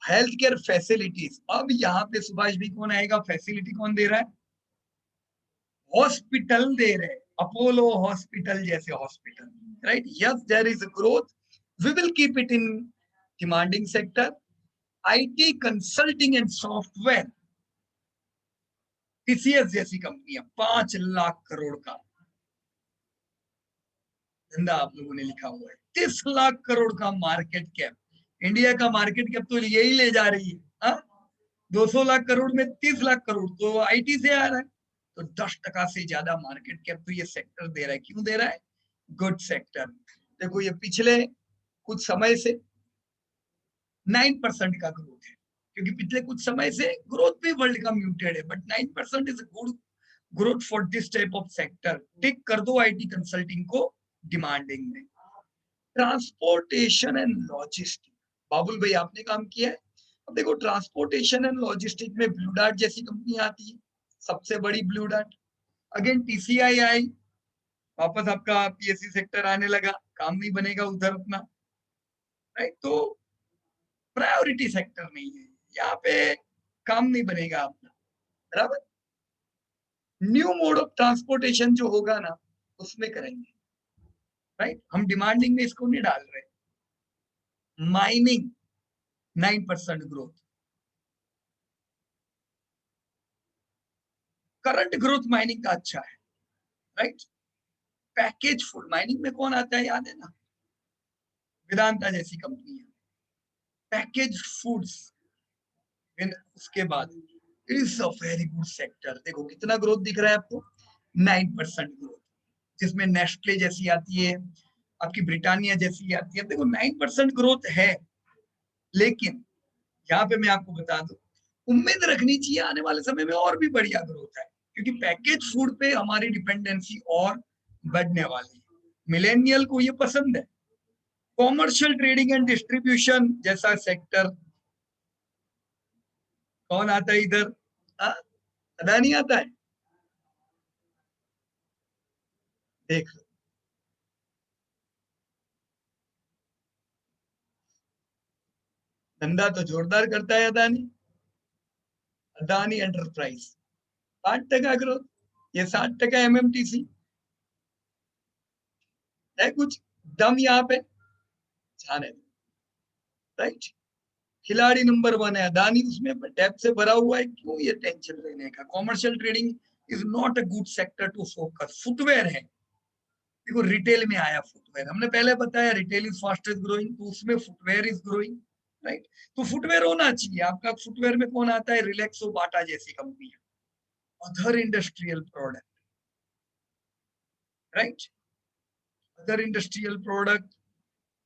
हेल्थ केयर फैसिलिटीज, अब यहाँ पे सुभाष भी कौन आएगा? फैसिलिटी कौन दे रहा है? हॉस्पिटल दे रहे, अपोलो हॉस्पिटल जैसे hospital, right? Yes, there is growth, we will keep it in demanding sector. IT consulting and software, TCS जैसी कंपनियां 5 लाख करोड़ का धंधा आप लोगों ने लिखा हुआ है, 30 लाख करोड़ का मार्केट कैप, इंडिया का मार्केट कैप तो यही ले जा रही है। 200 लाख करोड़ में 30 लाख करोड़ तो आईटी से आ रहा है, तो 10% से ज्यादा मार्केट कैप तो ये सेक्टर दे रहा है। क्यों दे रहा है? Good sector. देखो ये पिछले कुछ समय से 9% का ग्रोथ है, क्योंकि पिछले कुछ समय से ग्रोथ भी वर्ल्ड का म्यूटेड है, but 9% is good growth for this type of sector. Tick कर दो आईटी कंसल्टिंग को डिमांडिंग में। ट्रांसपोर्टेशन एंड लॉजिस्टिक, बाबुल भाई आपने काम किया है। अब देखो ट्रांसपोर्टेशन एंड लॉजिस्टिक में ब्लू डार्ट जैसी कंपनी आती है, सबसे बड़ी ब्लू डार्ट। अगेन टीसीआई आई, वापस आपका पीएससी सेक्टर आने लगा, काम नहीं बनेगा उधर अपना, राइट? तो प्रायोरिटी सेक्टर नहीं है यहाँ पे, काम नहीं बनेगा अपना, बराबर? न्यू मोड ऑफ ट्रांसपोर्टेशन जो होगा ना उसमें करेंगे, राइट? हम डिमांडिंग में इसको नहीं डाल रहे। Mining 9% growth, current growth mining का अच्छा है, राइट? पैकेज फूड, माइनिंग में कौन आता है याद है ना? वेदांता जैसी कंपनी है। पैकेज फूड्स, उसके बाद it is a very good sector. देखो कितना ग्रोथ दिख रहा है आपको? 9% ग्रोथ, जिसमें नेस्ले जैसी आती है, आपकी ब्रिटानिया जैसी आती है। देखो 9% ग्रोथ है, लेकिन यहाँ पे मैं आपको बता दूं, उम्मीद रखनी चाहिए आने वाले समय में और भी बढ़िया ग्रोथ है, क्योंकि पैकेज फूड पे हमारी डिपेंडेंसी और बढ़ने वाली है। मिलेनियल को ये पसंद है। कॉमर्शियल ट्रेडिंग एंड डिस्ट्रीब्यूशन जैसा सेक्टर कौन आता है इधर? अदानी आता है, देख लो। धंधा तो जोरदार करता है अदानी, अदानी एंटरप्राइज 60% ग्रोथ, ये 60% एमएमटीसी है, कुछ दम यहाँ पे जाने, राइट? खिलाड़ी नंबर 1 है अदानी, उसमें टैप से भरा हुआ है, क्यों ये टेंशन लेने का? Commercial trading is not a good sector to focus. Footwear है, देखो रिटेल में आया फुटवेयर, हमने पहले बताया रिटेल इज फास्टेस्ट ग्रोइंग, तो उसमें फुटवेयर इज ग्रोइंग, राइट? तो फुटवेयर होना चाहिए आपका। फुटवेयर में कौन आता है? रिलैक्सो, बाटा जैसी company. Other industrial product, right? Other industrial product,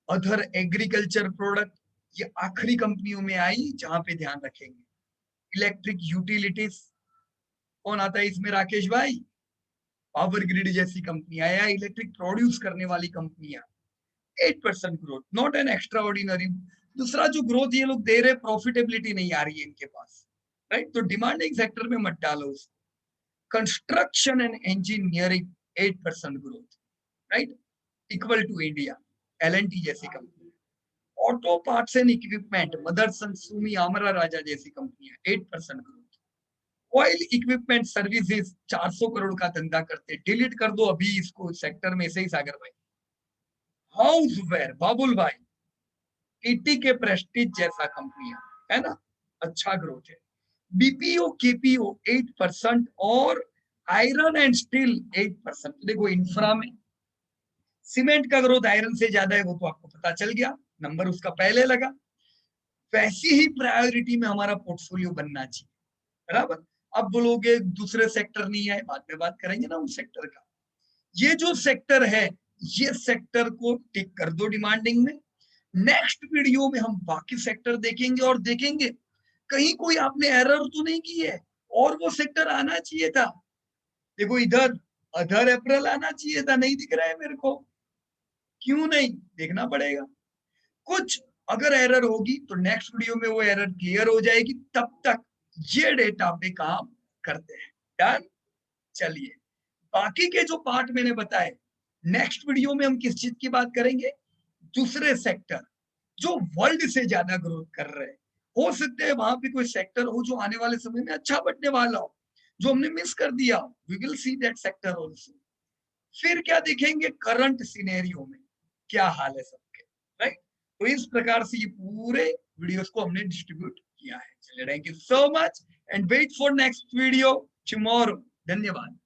other agriculture product, ये आखिरी कंपनियों में आई जहां पे ध्यान रखेंगे। इलेक्ट्रिक यूटिलिटीज कौन आता है इसमें? राकेश भाई, पावर ग्रिड जैसी कंपनी आया, इलेक्ट्रिक प्रोड्यूस करने वाली कंपनियां। 8% growth, not an extra ordinary. दूसरा जो ग्रोथ ये लोग दे रहे, प्रॉफिटेबिलिटी नहीं आ रही है इनके पास, राइट? तो डिमांडिंग सेक्टर में मत डालो उसको। Construction and engineering 8% growth, right? Equal to India, L and T जैसी company. Auto parts and equipment, Motherson, Sumi, Amara Raja जैसी कंपनियां 8% growth. Oil equipment services 400 crore का धंधा करते, डिलीट कर दो अभी इसको सेक्टर में से ही सागर भाई। हाउसवेयर, बाबुल भाई, ईटी के प्रेस्टीज जैसा कंपनियां, है ना? अच्छा ग्रोथ है। बीपीओ केपीओ 8% और आयरन एंड स्टील 8%। देखो इंफ्रा में सीमेंट का ग्रोथ आयरन से ज्यादा है, वो तो आपको पता चल गया, नंबर उसका पहले लगा। वैसी ही प्रायोरिटी में हमारा पोर्टफोलियो बनना चाहिए, बराबर? अब बोलोगे दूसरे सेक्टर नहीं आए, बाद में बात करेंगे ना उस सेक्टर का। ये जो सेक्टर है, ये सेक्टर को टिक कर दो डिमांडिंग में। नेक्स्ट वीडियो में हम बाकी सेक्टर देखेंगे और देखेंगे कहीं कोई आपने एरर तो नहीं की है, और वो सेक्टर आना चाहिए था। देखो इधर अदर अप्रैल आना चाहिए था, नहीं दिख रहा है मेरे को, क्यों नहीं, देखना पड़ेगा। कुछ अगर एरर होगी तो नेक्स्ट वीडियो में वो एरर क्लियर हो जाएगी, तब तक ये डेटा पे काम करते हैं। डन। चलिए, बाकी के जो पार्ट मैंने बताए, नेक्स्ट वीडियो में हम किस चीज की बात करेंगे, दूसरे सेक्टर जो वर्ल्ड से ज्यादा ग्रोथ कर रहे हैं। हो सकते हैं वहां पे कोई सेक्टर हो जो आने वाले समय में अच्छा बढ़ने वाला हो, जो हमने मिस कर दिया, we will see that sector also. फिर क्या देखेंगे, करंट सिनेरियो में क्या हाल है सबके, राइट। तो इस प्रकार से ये पूरे वीडियोस को हमने डिस्ट्रीब्यूट किया है। चलिए, thank you so much and wait for next video tomorrow. धन्यवाद।